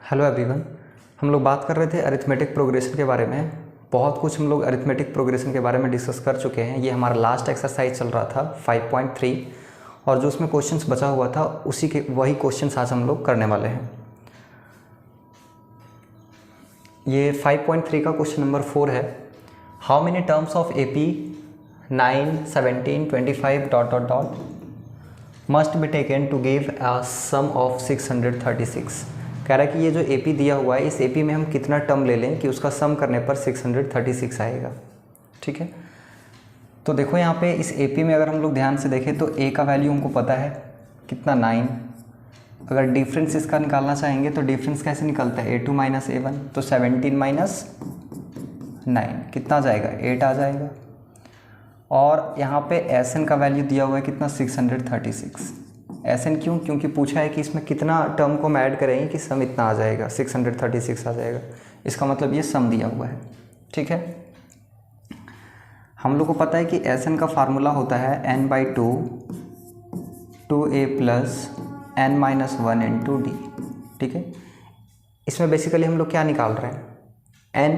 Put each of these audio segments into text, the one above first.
Hello everyone. हम लोग बात कर रहे थे अरिथमेटिक प्रोग्रेशन के बारे में। बहुत कुछ हम लोग अरिथमेटिक प्रोग्रेशन के बारे में डिस्कस कर चुके हैं। ये हमारा लास्ट एक्सरसाइज चल रहा था 5.3 और जो उसमें क्वेश्चंस बचा हुआ था उसी के वही क्वेश्चंस आज हम लोग करने वाले हैं। ये 5.3 का क्वेश्चन नंबर 4 है। How many terms of AP 9, 17, 25 ... must be taken to give a sum of 636। कह रहा है कि ये जो AP दिया हुआ है, इस AP में हम कितना टर्म ले लें कि उसका सम करने पर 636 आएगा। ठीक है, तो देखो यहाँ पे इस AP में अगर हम लोग ध्यान से देखें तो A का वैल्यू हमको पता है कितना 9। अगर डिफरेंस इसका निकालना चाहेंगे तो डिफरेंस कैसे निकलता है, A2 - A1, तो 17 - 9 कितना आ जाएगा, 8 आ जाएगा। और यहाँ पे SN का वैल्यू दिया हुआ है कितना, 636। SN क्यों, क्योंकि पूछा है कि इसमें कितना टर्म को हम ऐड करेंगे कि सम इतना आ जाएगा, 636 आ जाएगा। इसका मतलब ये सम दिया हुआ है। ठीक है, हम लोग को पता है कि SN का फार्मूला होता है n/2 2a + n-1 × d। ठीक है, इसमें बेसिकली हम लोग क्या निकाल रहे हैं, n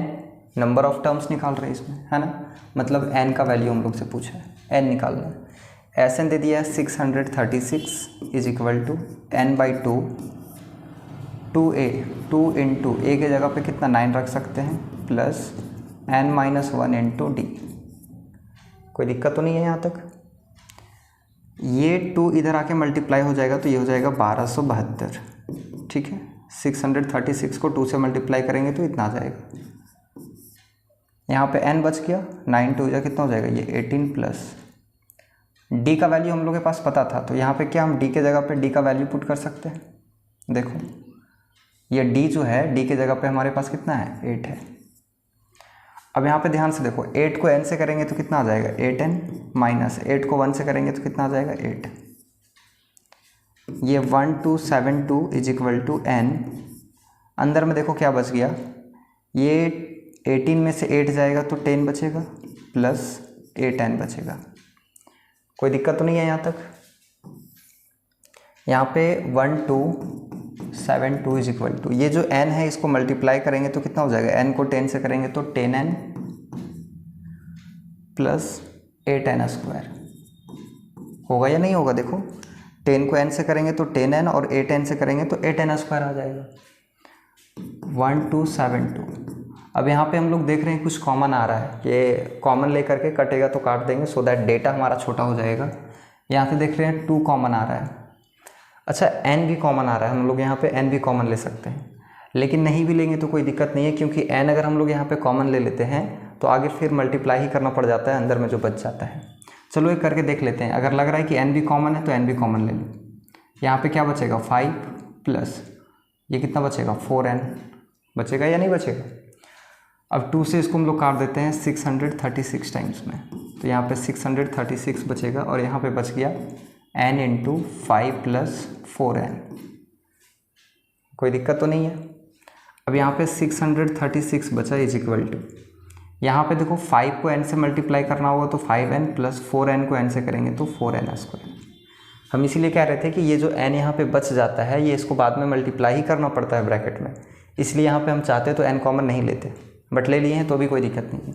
नंबर ऑफ टर्म्स निकाल रहे हैं इसमें, है ना। मतलब n का वैल्यू हम लोग से पूछा है, n निकालना है। SN दे दिया है 636 = n/2 2a, 2 × a के जगह पे कितना 9 रख सकते हैं, प्लस n-1 × d। कोई दिक्कत तो नहीं है यहाँ तक। ये 2 इधर आके मल्टीप्लाई हो जाएगा तो ये हो जाएगा 1272। ठीक है, 636 को 2 से मल्टीप्लाई करेंगे तो इतना आ जाएगा। यहाँ पे n बच गया, 9 2 कितना हो जाएगा, ये 18 प्लस d का वैल्यू हम लोग के पास पता था, तो यहाँ पे क्या हम d के जगह पे d का वैल्यू पुट कर सकते हैं। देखो ये d जो है, d के जगह पे हमारे पास कितना है, 8 है। अब यहाँ पे ध्यान से देखो, 8 को n से करेंगे तो कितना आ जाएगा, 8n माइनस 8 को 1 से करेंगे तो कितना आ जाएगा, 8। ये 1272 = n। अंदर में देखो क्या बच गया, ये 18 में से 8 जाएगा तो 10 बचेगा, प्लस 8n बचेगा। कोई दिक्कत तो नहीं है यहाँ तक। यहाँ पे 1272 = ये जो n है इसको मल्टीप्लाई करेंगे तो कितना हो जाएगा, n को 10 से करेंगे तो 10n प्लस 8n² होगा या नहीं होगा। देखो 10 को n से करेंगे तो 10n और 8n से करेंगे तो 8n² आ जाएगा। 1272। अब यहाँ पे हम लोग देख रहे हैं कुछ कॉमन आ रहा है, ये कॉमन लेकर के कटेगा तो काट देंगे सो दैट डेटा हमारा छोटा हो जाएगा। यहाँ पे देख रहे हैं 2 कॉमन आ रहा है। अच्छा n भी कॉमन आ रहा है, हम लोग यहाँ पे n भी कॉमन ले सकते हैं, लेकिन नहीं भी लेंगे तो कोई दिक्कत नहीं है, क्योंकि n अगर हम लोग यहाँ पे कॉमन ले लेते हैं तो आगे फिर मल्टीप्लाई ही करना पड़ जाता है, अंदर में जो बच जाता है। चलो एक करके देख लेते हैं। अगर लग रहा है कि n भी कॉमन है तो n भी कॉमन ले लो। यहाँ पर क्या बचेगा, 5 प्लस ये कितना बचेगा, 4n बचेगा या नहीं बचेगा। अब 2 से इसको हम लोग काट देते हैं 636 टाइम्स में, तो यहाँ पे 636 बचेगा और यहाँ पे बच गया n × 5 + 4n। कोई दिक्कत तो नहीं है। अब यहाँ पे 636 बचा = यहाँ पे देखो 5 को n से मल्टीप्लाई करना होगा तो 5n प्लस 4n को n से करेंगे तो 4n²। हम इसीलिए कह रहे थे कि ये जो n यहाँ पे बच जाता है ये इसको बाद में मल्टीप्लाई ही करना पड़ता है ब्रैकेट में, इसलिए यहाँ पे हम चाहते तो n कॉमन नहीं लेते, बट ले लिए हैं तो भी कोई दिक्कत नहीं है।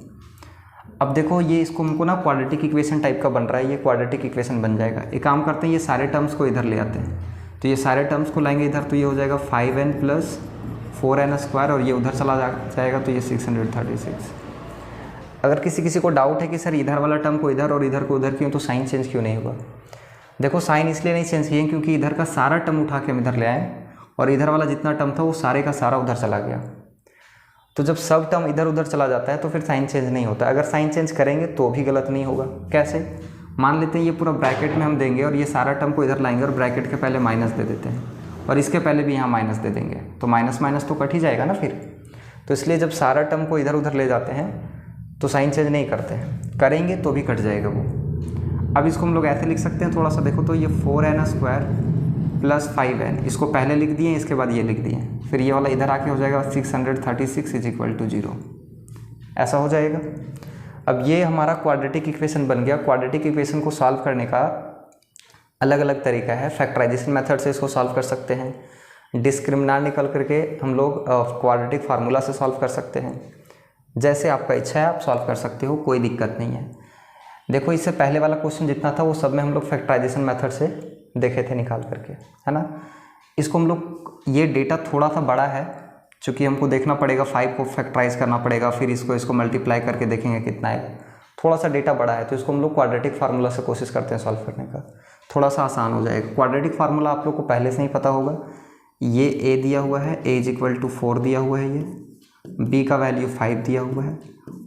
अब देखो ये इसको हमको ना क्वाड्रेटिक इक्वेशन टाइप का बन रहा है, ये क्वाड्रेटिक इक्वेशन बन जाएगा। एक काम करते हैं, ये सारे टर्म्स को इधर ले आते हैं, तो ये सारे टर्म्स को लाएंगे इधर तो ये हो जाएगा 5n + 4n² और ये उधर चला जाएगा तो ये 636। अगर किसी को डाउट है कि सर इधर वाला टर्म को इधर और इधर को उधर क्यों, तो साइन चेंज क्यों नहीं हुआ। देखो साइन इसलिए नहीं चेंज किए क्योंकि इधर का सारा टर्म उठा के हम इधर ले आए और इधर वाला जितना टर्म था वो सारे का सारा उधर चला गया। तो जब सब टर्म इधर उधर चला जाता है तो फिर साइन चेंज नहीं होता। अगर साइन चेंज करेंगे तो भी गलत नहीं होगा। कैसे, मान लेते हैं ये पूरा ब्रैकेट में हम देंगे और ये सारा टर्म को इधर लाएंगे और ब्रैकेट के पहले माइनस दे देते हैं और इसके पहले भी यहाँ माइनस दे देंगे, तो माइनस माइनस तो कट ही जाएगा ना फिर। तो इसलिए जब सारा टर्म को इधर उधर ले जाते हैं तो साइन चेंज नहीं करते हैं, करेंगे तो भी कट जाएगा वो। अब इसको हम लोग ऐसे लिख सकते हैं, थोड़ा सा देखो तो ये 4n² प्लस 5n, इसको पहले लिख दिए इसके बाद ये लिख दिए, फिर ये वाला इधर आके हो जाएगा 636 = 0, ऐसा हो जाएगा। अब ये हमारा क्वाड्रेटिक इक्वेशन बन गया। क्वाड्रेटिक इक्वेशन को सॉल्व करने का अलग अलग तरीका है। फैक्टराइजेशन मेथड से इसको सॉल्व कर सकते हैं, डिस्क्रिमिनांट निकल करके हम लोग क्वाड्रेटिक फार्मूला से सॉल्व कर सकते हैं। जैसे आपका इच्छा है आप सॉल्व कर सकते हो, कोई दिक्कत नहीं है। देखो इससे पहले वाला क्वेश्चन जितना था वो सब में हम लोग फैक्टराइजेशन मेथड से देखे थे निकाल करके, है ना। इसको हम लोग, ये डेटा थोड़ा सा बड़ा है चूँकि हमको देखना पड़ेगा 5 को फैक्टराइज करना पड़ेगा, फिर इसको मल्टीप्लाई करके देखेंगे कितना है। थोड़ा सा डेटा बड़ा है तो इसको हम लोग क्वाड्रेटिक फार्मूला से कोशिश करते हैं सॉल्व करने का, थोड़ा सा आसान हो जाएगा। क्वाड्रेटिक फार्मूला आप लोग को पहले से ही पता होगा। ये a दिया हुआ है, a = 4 दिया हुआ है, ये b का वैल्यू 5 दिया हुआ है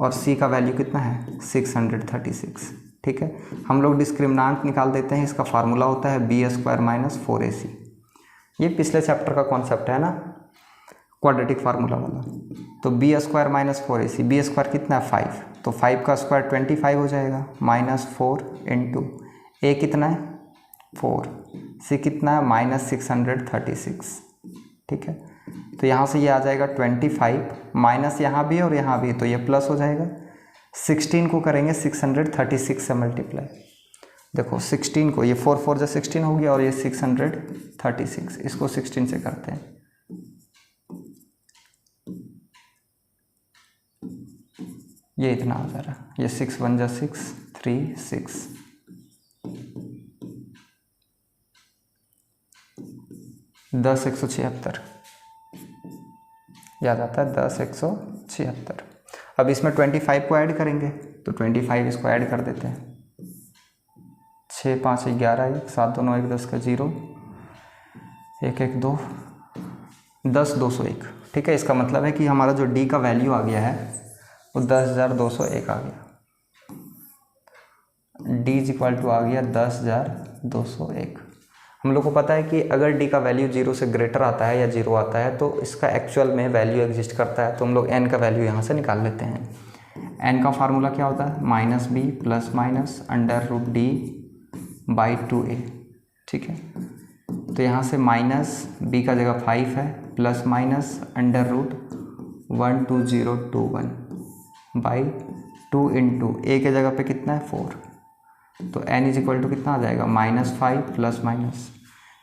और c का वैल्यू कितना है 636। ठीक है, हम लोग डिस्क्रिमिनांट निकाल देते हैं। इसका फार्मूला होता है b² - 4ac। ये पिछले चैप्टर का कॉन्सेप्ट है ना, क्वाड्रेटिक फार्मूला वाला। तो b² - 4ac, b² कितना है 5, तो 5 का स्क्वायर 25 हो जाएगा, -4 इंटू a कितना है 4, c कितना है -636। ठीक है, तो यहाँ से ये आ जाएगा 25 माइनस यहाँ भी और यहाँ भी, तो ये प्लस हो जाएगा। 16 को करेंगे 636 से मल्टीप्लाई। देखो 16 को, ये 4 4 जो 16 हो गया और ये 636, इसको 16 से करते हैं। ये इतना आ जा रहा है, ये 6 1 जा 6 3 6, 10 176 याद आता है, 10 176। अब इसमें 25 को ऐड करेंगे तो 25 इसको ऐड कर देते हैं। 6 5 11 1 7 2 9 1 10 का 0 1 1 2 10 201। ठीक है, इसका मतलब है कि हमारा जो डी का वैल्यू आ गया है वो 10,201 आ गया। डी = आ गया 10,201। हम लोग को पता है कि अगर डी का वैल्यू 0 से ग्रेटर आता है या 0 आता है तो इसका एक्चुअल में वैल्यू एग्जिस्ट करता है, तो हम लोग n का वैल्यू यहाँ से निकाल लेते हैं। n का फार्मूला क्या होता है -b ± √d/2a। ठीक है, तो यहाँ से -b का जगह 5 है, प्लस माइनस √12021/2 इंटू a के जगह पे कितना है 4, तो n = कितना आ जाएगा -5 प्लस माइनस,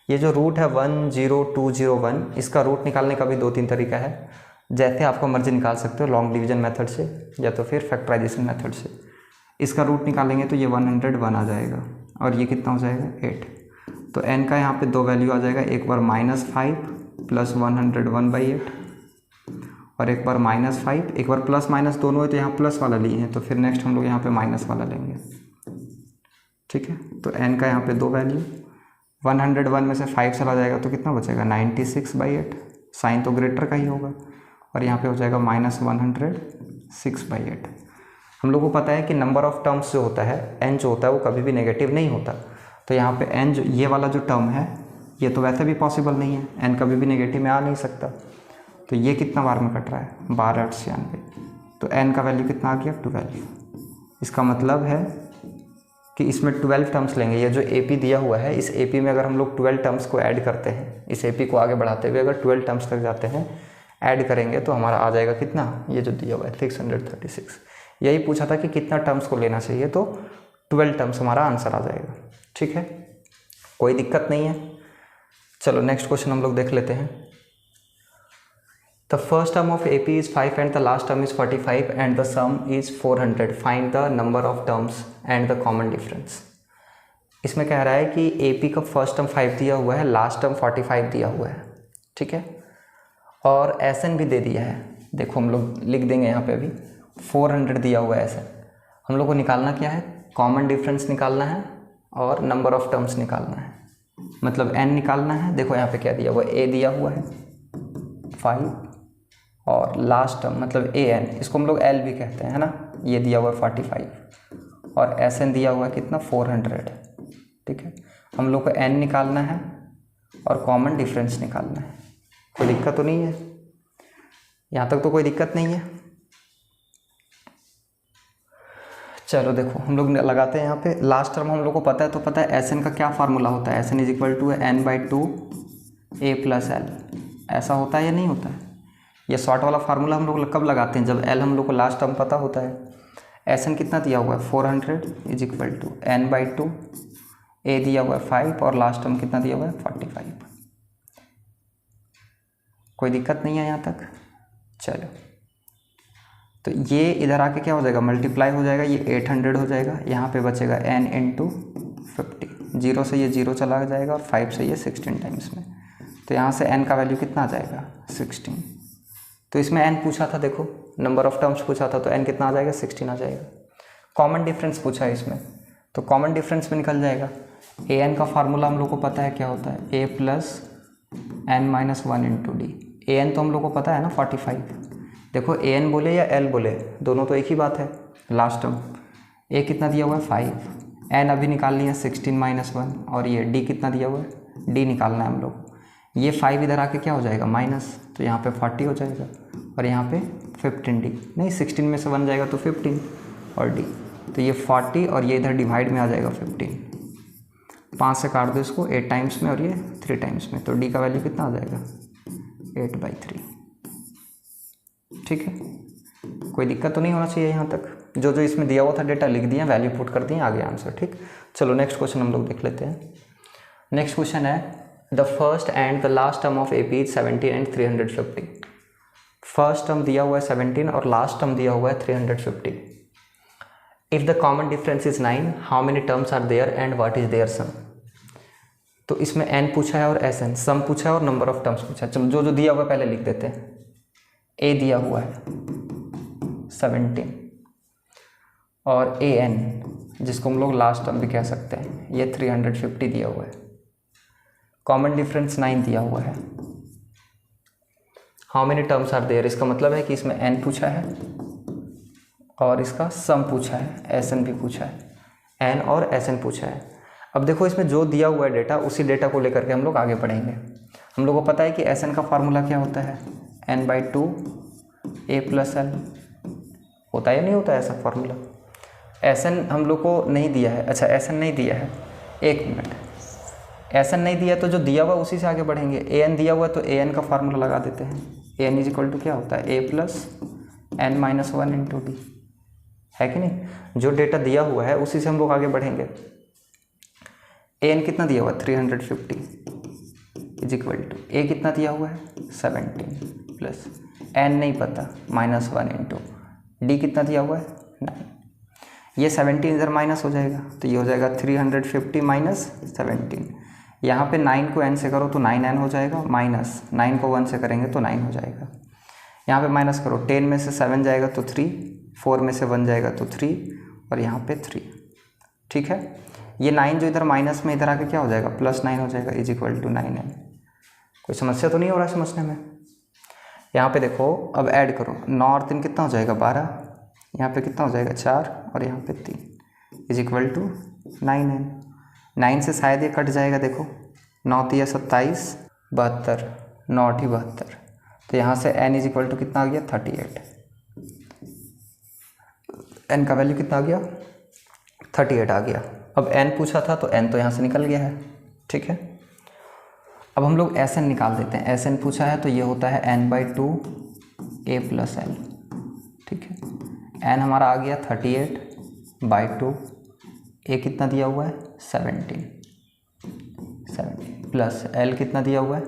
ये जो रूट है 10201, इसका रूट निकालने का भी 2-3 तरीका है। जैसे आपको मर्जी निकाल सकते हो, लॉन्ग डिवीजन मेथड से या तो फिर फैक्टराइजेशन मेथड से। इसका रूट निकालेंगे तो ये 101 आ जाएगा और ये कितना हो जाएगा 8। तो n का यहाँ पे 2 वैल्यू आ जाएगा, एक बार -5 प्लस 101/8 और एक बार -5, एक बार प्लस माइनस दोनों है तो यहाँ प्लस वाला लिए हैं, तो फिर नेक्स्ट हम लोग यहाँ पे माइनस वाला लेंगे। ठीक है, तो n का यहाँ पे 2 वैल्यू, 101 में से 5 चला जाएगा तो कितना बचेगा 96/8, साइन तो ग्रेटर का ही होगा, और यहाँ पे हो जाएगा -106/8। हम लोग को पता है कि नंबर ऑफ टर्म्स जो होता है n जो होता है वो कभी भी नेगेटिव नहीं होता, तो यहाँ पे n जो ये वाला जो टर्म है ये तो वैसे भी पॉसिबल नहीं है, n कभी भी नेगेटिव में आ नहीं सकता, तो ये कितना बार में कट रहा है 12/96, तो n का वैल्यू कितना आ गया 12। इसका मतलब है कि इसमें 12 टर्म्स लेंगे। ये जो AP दिया हुआ है, इस AP में अगर हम लोग 12 टर्म्स को ऐड करते हैं, इस AP को आगे बढ़ाते हुए अगर 12 टर्म्स तक जाते हैं, ऐड करेंगे तो हमारा आ जाएगा कितना, ये जो दिया हुआ है 636। यही पूछा था कि कितना टर्म्स को लेना चाहिए, तो 12 टर्म्स हमारा आंसर आ जाएगा। ठीक है, कोई दिक्कत नहीं है। चलो नेक्स्ट क्वेश्चन हम लोग देख लेते हैं। The first term of AP is 5 and the last term is 45 and the sum is 400. Find the number of terms and the common difference. इसमें कह रहा है कि AP का फर्स्ट टर्म 5 दिया हुआ है, लास्ट टर्म 45 दिया हुआ है। ठीक है, और SN भी दे दिया है। देखो हम लोग लिख देंगे यहाँ पे अभी 400 दिया हुआ है SN। हम लोग को निकालना क्या है, कॉमन डिफरेंस निकालना है और नंबर ऑफ टर्म्स निकालना है, मतलब n निकालना है। देखो यहाँ पे क्या दिया हुआ है, A दिया हुआ है 5 और लास्ट टर्म मतलब AN, इसको हम लोग L भी कहते हैं, है ना, ये दिया हुआ है 45 और SN दिया हुआ है कितना 400। ठीक है, हम लोग को n निकालना है और कॉमन डिफरेंस निकालना है। कोई दिक्कत तो नहीं है, यहाँ तक तो कोई दिक्कत नहीं है। चलो देखो हम लोग लगाते हैं यहाँ पे लास्ट टर्म, हम लोग को पता है, तो पता है SN का क्या फार्मूला होता है, SN = n/2 a + L। ऐसा होता है या नहीं होता है, ये शॉर्ट वाला फार्मूला हम लोग कब लगाते हैं, जब L हम लोग को लास्ट टर्म पता होता है। SN कितना दिया हुआ है 400 = n/2, A दिया हुआ है 5 और लास्ट टर्म कितना दिया हुआ है 45। कोई दिक्कत नहीं है यहाँ तक? चलो, तो ये इधर आके क्या हो जाएगा, मल्टीप्लाई हो जाएगा, ये 800 हो जाएगा, यहाँ पे बचेगा n इंटू 50, 0 से ये 0 चला जाएगा और 5 से ये 16 टाइम्स में, तो यहाँ से n का वैल्यू कितना आ जाएगा 16। तो इसमें n पूछा था, देखो नंबर ऑफ टर्म्स पूछा था, तो n कितना आ जाएगा 16 आ जाएगा। कॉमन डिफरेंस पूछा है इसमें, तो कॉमन डिफरेंस में निकल जाएगा। an का फार्मूला हम लोग को पता है क्या होता है, a plus n minus 1 into D. an तो हम लोग को पता है ना 45, देखो an बोले या l बोले दोनों तो एक ही बात है, लास्ट टर्म a कितना दिया हुआ है 5, n अभी निकाल लिया 16 माइनस 1, और ये d कितना दिया हुआ है, d निकालना है हम लोग। ये 5 इधर आके क्या हो जाएगा माइनस, तो यहाँ पे 40 हो जाएगा, और यहाँ पे 15d, नहीं 16 में से 1 जाएगा तो 15 और d, तो ये 40 और ये इधर डिवाइड में आ जाएगा 15, 5 से काट दो इसको 8 टाइम्स में और ये 3 टाइम्स में, तो d का वैल्यू कितना आ जाएगा 8/3। ठीक है, कोई दिक्कत तो नहीं होना चाहिए यहाँ तक। जो जो इसमें दिया हुआ था डेटा लिख दिया, वैल्यू पुट कर दिए, आगे आंसर। ठीक, चलो नेक्स्ट क्वेश्चन हम लोग देख लेते हैं। नेक्स्ट क्वेश्चन है the first and the last term of AP is 17 and 350। First term दिया हुआ है 17 और लास्ट टर्म दिया हुआ है 350। If the common difference is 9, how many terms are there and what is their sum. तो इसमें n पूछा है और SN, सम पूछा है और नंबर ऑफ टर्म्स पूछा है। चलो जो जो दिया हुआ है पहले लिख देते हैं। a दिया हुआ है 17 और AN जिसको हम लोग लास्ट टर्म भी कह सकते हैं, ये 350 दिया हुआ है। कॉमन डिफरेंस 9 दिया हुआ है। How many terms are there, इसका मतलब है कि इसमें n पूछा है और इसका सम पूछा है, SN भी पूछा है, n और SN पूछा है। अब देखो इसमें जो दिया हुआ है डेटा, उसी डेटा को लेकर के हम लोग आगे बढ़ेंगे। हम लोग को पता है कि SN का फार्मूला क्या होता है, n/2 a प्लस l होता है या नहीं होता है ऐसा फार्मूला। SN हम लोग को नहीं दिया है, अच्छा SN नहीं दिया है, एक मिनट, SN नहीं दिया तो जो दिया हुआ उसी से आगे बढ़ेंगे। AN दिया हुआ तो AN का फार्मूला लगा देते हैं। AN इज इक्वल टू क्या होता है, a plus n minus 1 into D, है कि नहीं। जो डेटा दिया हुआ है उसी से हम लोग आगे बढ़ेंगे। AN कितना दिया हुआ है 350 इज इक्वल टू a कितना दिया हुआ है 17 प्लस n नहीं पता माइनस 1 इंटू डी कितना दिया हुआ है 9। ये 17 इधर माइनस हो जाएगा तो ये हो जाएगा 350 माइनस 17। यहाँ पे 9 को n से करो तो 9n हो जाएगा, माइनस 9 को 1 से करेंगे तो 9 हो जाएगा। यहाँ पे माइनस करो, 10 में से 7 जाएगा तो 3, 4 में से 1 जाएगा तो 3 और यहाँ पे 3। ठीक है, ये 9 जो इधर माइनस में इधर आके क्या हो जाएगा +9 हो जाएगा इज इक्वल टू 9n। कोई समस्या तो नहीं हो रहा है समझने में। यहाँ पे देखो अब ऐड करो, 9 और 3 कितना हो जाएगा 12, यहाँ पे कितना हो जाएगा 4 और यहाँ पे 3 इज इक्वल टू 9n। 9 से शायद ये कट जाएगा, देखो 9 3 27 72, 9 8 72, तो यहाँ से n इज इक्वल टू कितना आ गया 38। n का वैल्यू कितना आ गया 38 आ गया। अब n पूछा था तो n तो यहाँ से निकल गया है। ठीक है, अब हम लोग SN निकाल देते हैं। SN पूछा है तो ये होता है n/2 a प्लस l। ठीक है, n हमारा आ गया 38/2, a कितना दिया हुआ है 17 प्लस l कितना दिया हुआ है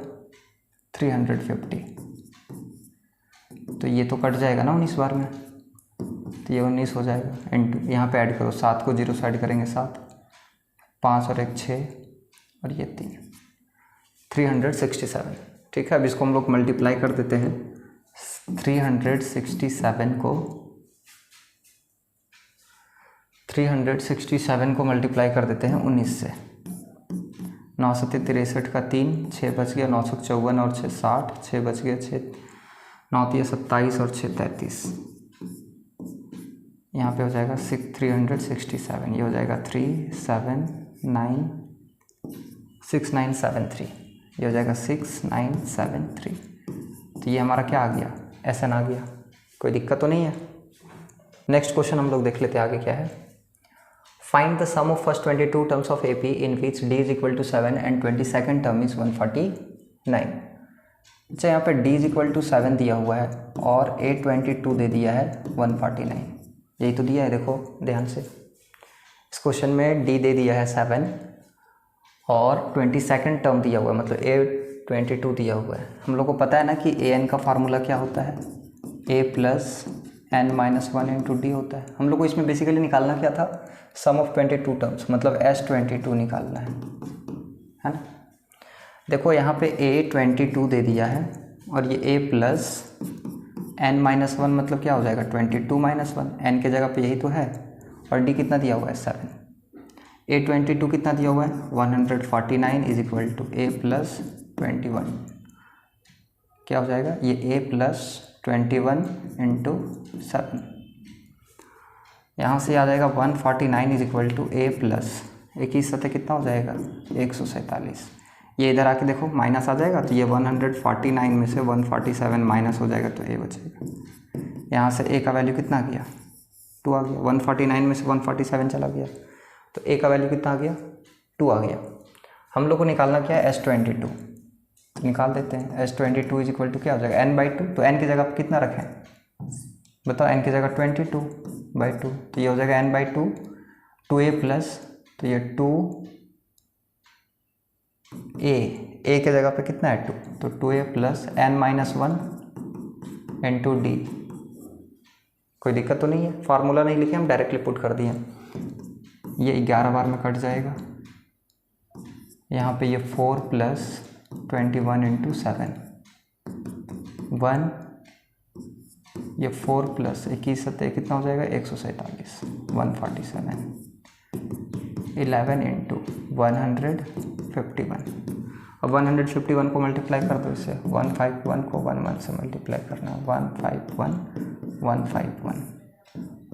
350, तो ये तो कट जाएगा ना 19 बार में, तो ये 19 हो जाएगा इंटू, यहाँ पे ऐड करो, 7 को 0 से ऐड करेंगे 7, 5 और 1 6 और ये 3, 367। ठीक है, अब इसको हम लोग मल्टीप्लाई कर देते हैं। 367 को मल्टीप्लाई कर देते हैं 19 से। 9 7 63 का 3, 6 बच गया, 9 6 54 और 6 60, 6 बच गया, 6 9 3 27 और 6 33, यहाँ पे हो जाएगा 367, ये हो जाएगा 6973, ये हो जाएगा 6973। तो ये हमारा क्या आ गया SN आ गया। कोई दिक्कत तो नहीं है। नेक्स्ट क्वेश्चन हम लोग देख लेते हैं आगे क्या है। Find the sum of first 22 terms of AP in which D is equal to 7 and 22nd term is 149। अच्छा, यहाँ पे D इज इक्वल टू 7 दिया हुआ है और A22 दे दिया है 149, यही तो दिया है, देखो ध्यान से। इस क्वेश्चन में D दे दिया है 7 और 22nd टर्म दिया हुआ है, मतलब 22 दिया हुआ है। हम लोग को पता है ना कि ए एन का फार्मूला क्या होता है, a plus n minus one into d होता है। हम लोग को इसमें बेसिकली निकालना क्या था, सम ऑफ 22 टर्म्स, मतलब S22 निकालना है ना। देखो यहाँ पे ए 22 दे दिया है और ये ए प्लस एन माइनस वन मतलब क्या हो जाएगा 22 माइनस वन, एन के जगह पे यही तो है, और डी कितना दिया हुआ है 7। ए 22 कितना दिया हुआ है 149 is equal to a plus 21, क्या हो जाएगा ये ए प्लस 21 इंटू 7, यहाँ से आ जाएगा 149 is equal to a plus 21 सतह कितना हो जाएगा 147। ये इधर आके देखो माइनस आ जाएगा, तो ये 149 में से 147 माइनस हो जाएगा तो ए बचेगा। यहाँ से ए का वैल्यू कितना आ गया 2 आ गया, 149 में से 147 चला गया तो ए का वैल्यू कितना आ गया 2 आ गया। हम लोग को निकालना क्या है S22, तो निकाल देते हैं। S22 इज इक्वल टू क्या हो जाएगा n/2, तो n की जगह कितना रखें बताओ, n की जगह 22/2, तो ये हो जाएगा n/2, 2a प्लस, तो ये 2a के जगह पे कितना है 2, तो 2a plus n minus 1 into D. कोई दिक्कत तो नहीं है, फार्मूला नहीं लिखे हम, डायरेक्टली पुट कर दिए। ये 11 बार में कट जाएगा, यहाँ पे ये 4 प्लस 21 इंटू 7 1, ये 4 प्लस 21 सत्ते कितना हो जाएगा 147, 147, 11 इंटू 151। अब 151 को मल्टीप्लाई कर दो इससे, 151 को 11 से मल्टीप्लाई करना, 151 151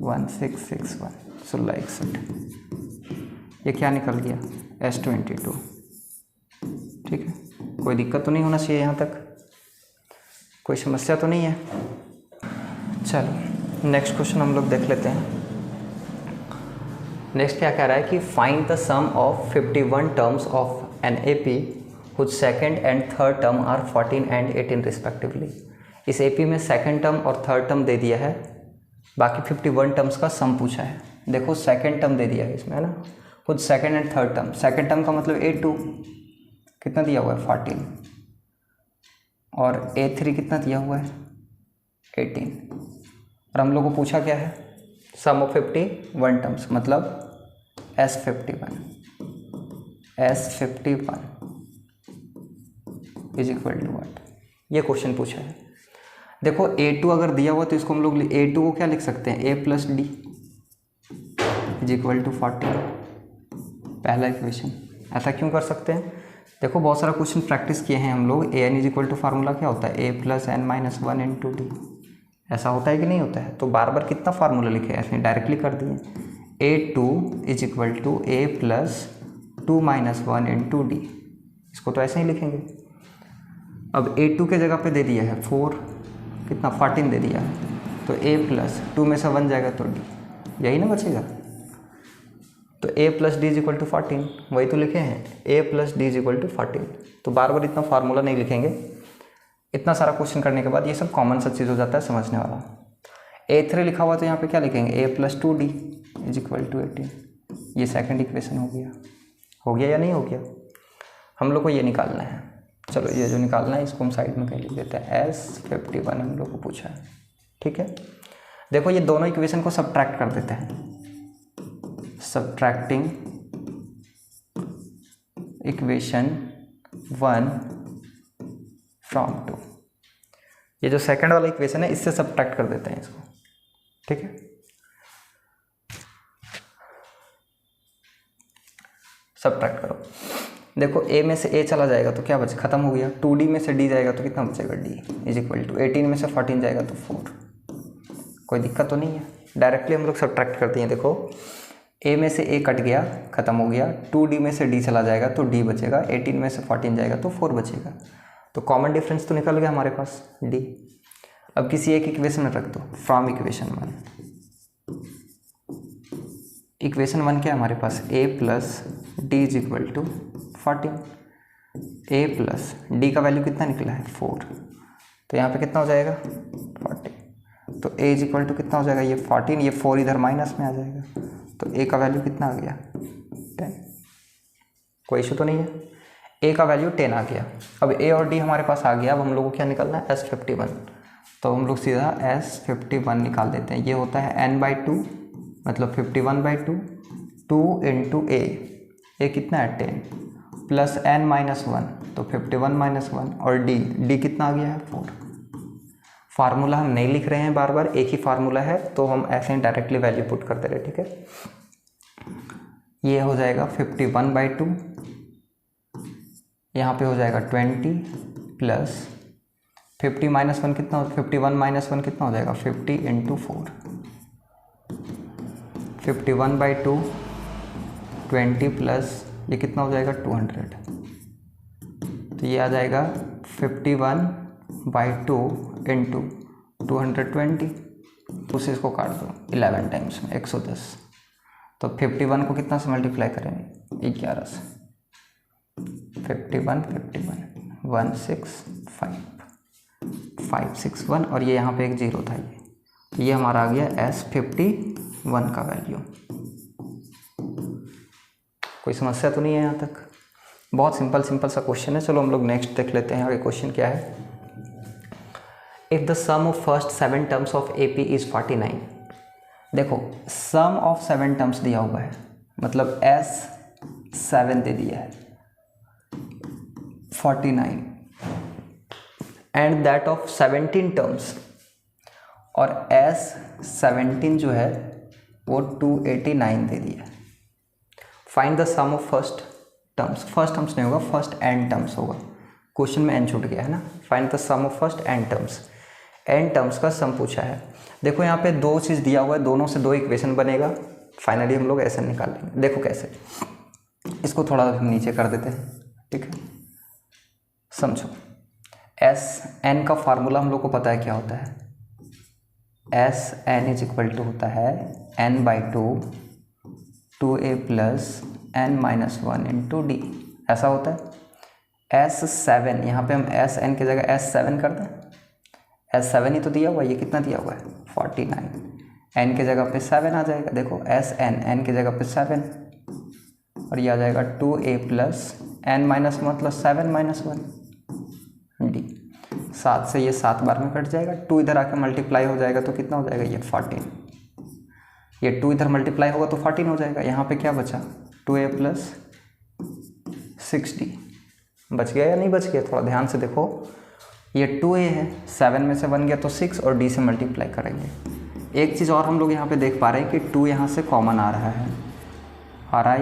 1661 1661, ये क्या निकल गया S22। ठीक है, कोई दिक्कत तो नहीं होना चाहिए, यहाँ तक कोई समस्या तो नहीं है। चलो नेक्स्ट क्वेश्चन हम लोग देख लेते हैं। नेक्स्ट क्या कह रहा है कि find the sum of 51 terms of an AP which second and third term are 14 and 18 respectively. इस AP में सेकंड टर्म और थर्ड टर्म दे दिया है, बाकी 51 टर्म्स का सम पूछा है। देखो सेकंड टर्म दे दिया है इसमें, है ना, खुद second and third term. Second term का मतलब A2 कितना दिया हुआ है 14, और A3 कितना दिया हुआ है 18, और हम लोग को पूछा क्या है सम ऑफ 51 टर्म्स, मतलब S51 is equal to what, ये क्वेश्चन पूछा है। देखो A2 अगर दिया हुआ तो इसको हम लोग A2 को क्या लिख सकते हैं A plus d is equal to 14, पहला इक्वेशन। ऐसा क्यों कर सकते हैं, देखो बहुत सारा क्वेश्चन प्रैक्टिस किए हैं हम लोग। A n is equal to formula क्या होता है A plus n minus 1 into d, ऐसा होता है कि नहीं होता है, तो बार बार कितना फार्मूला लिखे ऐसे डायरेक्टली कर दिए। A2 is equal to A plus 2 minus 1 into d, इसको तो ऐसे ही लिखेंगे। अब A2 के जगह पे दे दिया है 4, कितना 14 दे दिया है, तो A प्लस 2 में से 1 जाएगा तो D, यही ना बचेगा। तो A plus d is equal to 14, वही तो लिखे हैं A plus d is equal to 14। तो बार बार इतना फार्मूला नहीं लिखेंगे, इतना सारा क्वेश्चन करने के बाद ये सब कॉमन सा चीज़ हो जाता है समझने वाला। A3 लिखा हुआ तो यहाँ पे क्या लिखेंगे A plus 2D is equal to 18, ये सेकंड इक्वेशन हो गया या नहीं हो गया, हम लोग को ये निकालना है। चलो ये जो निकालना है इसको हम साइड में कहीं लिख देते हैं, S51 हम लोग को पूछा है। ठीक है, देखो ये दोनों इक्वेशन को सब्ट्रैक्ट कर देते हैं, सब्ट्रैक्टिंग इक्वेशन 1 फ्रॉम 2, ये जो सेकंड वाला इक्वेशन है इससे सब्ट्रैक्ट कर देते हैं इसको। ठीक है, सब्ट्रैक्ट करो। देखो A में से A चला जाएगा तो क्या बचे, खत्म हो गया। 2D में से D जाएगा तो कितना बचेगा D इज इक्वल टू 18 में से 14 जाएगा तो 4, कोई दिक्कत तो नहीं है, डायरेक्टली हम लोग सब्ट्रैक्ट करते हैं। देखो A में से A कट गया, खत्म हो गया, 2D में से D चला जाएगा तो D बचेगा, 18 में से 14 जाएगा तो 4 बचेगा, तो कॉमन डिफरेंस तो निकल गया हमारे पास D। अब किसी एक इक्वेशन में रख दो, फ्रॉम इक्वेशन 1, इक्वेशन 1 क्या है हमारे पास A plus d is equal to 14, A plus d का वैल्यू कितना निकला है 4, तो यहाँ पे कितना हो जाएगा 40, तो A इज इक्वल टू कितना हो जाएगा ये 14, ये 4 इधर माइनस में आ जाएगा, तो A का वैल्यू कितना आ गया 10, कोई इशू तो नहीं है। ए का वैल्यू 10 आ गया। अब ए और डी हमारे पास आ गया। अब हम लोग को क्या निकालना है, S51। तो हम लोग सीधा S51 निकाल देते हैं। ये होता है n/2 मतलब 51/2, 2 इंटू ए कितना है 10 प्लस n-1 तो 51-1 और डी कितना आ गया है 4। फार्मूला हम नहीं लिख रहे हैं बार बार, एक ही फार्मूला है तो हम ऐसे ही डायरेक्टली वैल्यू पुट करते रहे। ठीक है, ये हो जाएगा 51/2, यहाँ पे हो जाएगा 20 प्लस 50-1 कितना, 51-1 कितना हो जाएगा 50 इंटू 4। 51/2 20 प्लस ये कितना हो जाएगा 200, तो ये आ जाएगा 51/2 इंटू 220। तो उसे इसको काट दो 11 टाइम्स में 110। तो 51 को कितना से मल्टीप्लाई करेंगे 11 से, 51 165 और ये यहाँ पे एक जीरो था ये, तो ये हमारा आ गया S51 का वैल्यू। कोई समस्या तो नहीं है यहाँ तक? बहुत सिंपल सा क्वेश्चन है। चलो हम लोग नेक्स्ट देख लेते हैं आगे क्वेश्चन क्या है। If the sum of first 7 terms of AP is 49। देखो सम ऑफ 7 टर्म्स दिया हुआ है, मतलब S7 दे दिया है 49 एंड दैट ऑफ 17 टर्म्स, और S17 जो है वो 289 दे दिया है। Find the sum of first terms, first terms नहीं होगा, फर्स्ट एंड टर्म्स होगा। क्वेश्चन में एन छूट गया है ना। Find the sum of first n terms, n terms का सम पूछा है। देखो यहाँ पे दो चीज़ दिया हुआ है, दोनों से दो इक्वेशन बनेगा, फाइनली हम लोग ऐसे निकाल लेंगे। देखो कैसे, इसको थोड़ा हम नीचे कर देते हैं। ठीक है, समझो SN का फार्मूला हम लोग को पता है क्या होता है। SN = होता है n/2 2a plus n-1 into d, ऐसा होता है। S7 यहाँ पे हम SN की जगह S7 कर दें, S7 ही तो दिया हुआ है, ये कितना दिया हुआ है 49, n की जगह पे 7 आ जाएगा। देखो SN n की जगह पे 7 और ये आ जाएगा 2a प्लस n-1 मतलब 7-1 डी। 7 से ये 7 बार में कट जाएगा, 2 इधर आके मल्टीप्लाई हो जाएगा तो कितना हो जाएगा ये 14, ये 2 इधर मल्टीप्लाई होगा तो 14 हो जाएगा। यहाँ पे क्या बचा 2a प्लस 6d, बच गया या नहीं बच गया? थोड़ा ध्यान से देखो, ये 2a है, 7 में से 1 गया तो 6 और d से मल्टीप्लाई करेंगे। एक चीज़ और हम लोग यहाँ पे देख पा रहे हैं कि 2 यहाँ से कॉमन आ रहा है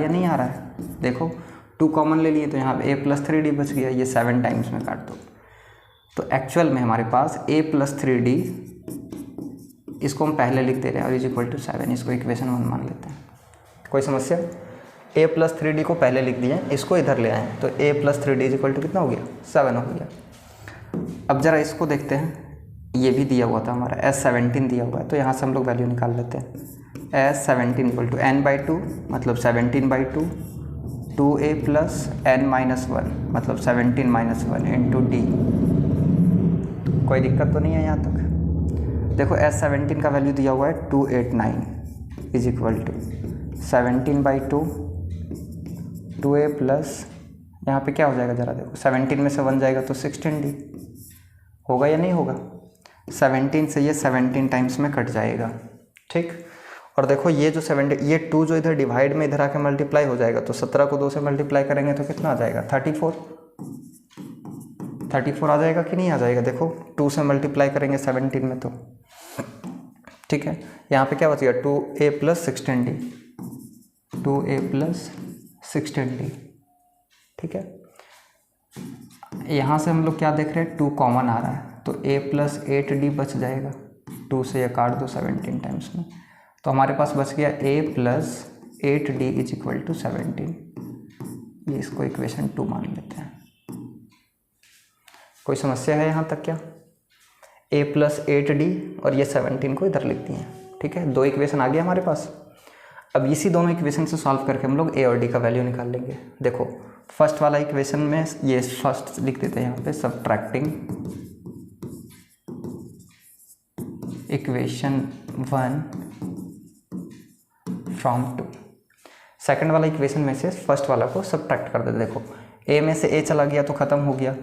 या नहीं आ रहा है? देखो 2 कॉमन ले लिए तो यहाँ पे a प्लस 3d बच गया, ये 7 टाइम्स में काट दो। तो एक्चुअल में हमारे पास a प्लस 3d, इसको हम पहले लिख दे रहे हैं और = 7, इसको इक्वेशन 1 मान लेते हैं। कोई समस्या? a प्लस 3d को पहले लिख दिया, इसको इधर ले आए तो a प्लस 3d = कितना हो गया 7 हो गया। अब ज़रा इसको देखते हैं, ये भी दिया हुआ था हमारा S17 दिया हुआ है, तो यहाँ से हम लोग वैल्यू निकाल लेते हैं। S17 = n/2 मतलब 17/2, 2a प्लस n-1 मतलब 17-1 इंटू डी। कोई दिक्कत तो नहीं है यहाँ तक? देखो S17 का वैल्यू दिया हुआ है 289 = 17/2 2a प्लस, यहाँ पे क्या हो जाएगा ज़रा देखो, 17 में से 1 जाएगा तो 16d होगा या नहीं होगा? 17 से ये 17 टाइम्स में कट जाएगा। ठीक, और देखो ये जो 17, ये 2 जो इधर डिवाइड में इधर आके मल्टीप्लाई हो जाएगा तो 17 को 2 से मल्टीप्लाई करेंगे तो कितना आ जाएगा 34 आ जाएगा कि नहीं आ जाएगा? देखो 2 से मल्टीप्लाई करेंगे 17 में तो, ठीक है। यहाँ पे क्या बचेगा 2a plus 16d, 2a plus 16d, ठीक है। यहाँ से हम लोग क्या देख रहे हैं 2 कॉमन आ रहा है तो a प्लस 8d बच जाएगा, 2 से ये काट दो 17 टाइम्स में, तो हमारे पास बच गया a प्लस 8d = 17। ये इसको इक्वेशन 2 मान लेते हैं। कोई समस्या है यहाँ तक क्या? a प्लस 8d और ये 17 को इधर लिख दिए, ठीक है। 2 इक्वेशन आ गया हमारे पास। अब इसी दोनों इक्वेशन से सॉल्व करके हम लोग a और d का वैल्यू निकाल लेंगे। देखो फर्स्ट वाला इक्वेशन में ये फर्स्ट लिख देते हैं यहाँ पे, सब्ट्रैक्टिंग इक्वेशन 1 फ्रॉम 2। सेकंड वाला इक्वेशन में से फर्स्ट वाला को सब्ट्रैक्ट कर देते। देखो ए में से ए चला गया तो ख़त्म हो गया।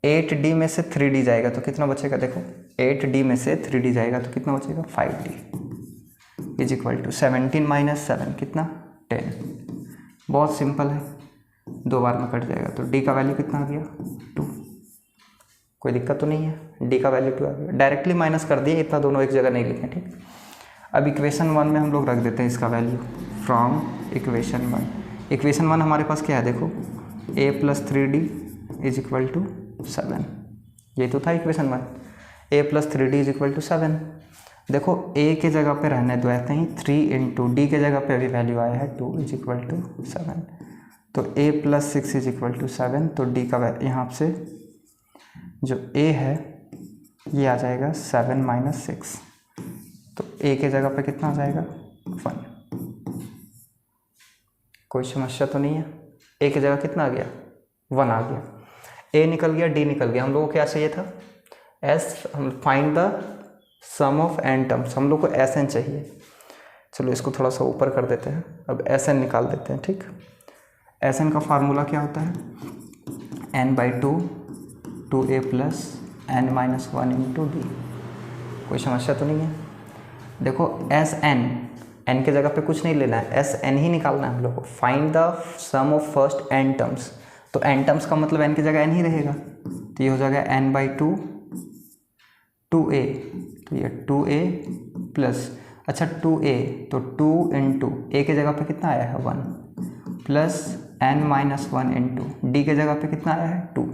8D में से 3D जाएगा तो कितना बचेगा, देखो 8D में से 3D जाएगा तो कितना बचेगा 5D is equal to 17 minus 7 कितना 10। बहुत सिंपल है, 2 बार में कट जाएगा। तो D का वैल्यू कितना आ गया 2। कोई दिक्कत तो नहीं है, D का वैल्यू 2 आ गया। डायरेक्टली माइनस कर दिए, इतना दोनों एक जगह नहीं लिखे, ठीक। अब इक्वेशन 1 में हम लोग रख देते हैं इसका वैल्यू फ्रॉम इक्वेशन 1। इक्वेशन 1 हमारे पास क्या है, देखो a plus 3D is equal to 7। ये तो था equation 1, a plus 3D is equal to 7। देखो a के जगह पे रहने दो ऐसे ही, 3 इंटू डी के जगह पे अभी वैल्यू आया है 2 इज इक्वल टू 7। तो a plus 6 is equal to 7। तो d का यहाँ से जो a है ये आ जाएगा 7 माइनस 6। तो a के जगह पे कितना आ जाएगा 1। कोई समस्या तो नहीं है। a की जगह कितना आ गया 1 आ गया। a निकल गया, d निकल गया। हम लोगों को क्या चाहिए था हम find the sum of n terms, हम लोग को Sn चाहिए। चलो इसको थोड़ा सा ऊपर कर देते हैं, अब Sn निकाल देते हैं, ठीक। Sn का फार्मूला क्या होता है n/2 2a plus n minus 1 into D. कोई समस्या तो नहीं है। देखो Sn n के जगह पे कुछ नहीं लेना है, Sn ही निकालना है हम लोग को। Find the sum of first n terms, तो n टर्म्स का मतलब n की जगह n ही रहेगा। तो ये हो जाएगा n/2 2a, तो ये 2a प्लस, अच्छा 2a तो 2 इंटू a के जगह पे कितना आया है 1 plus n minus 1 into D के जगह पे कितना आया है 2।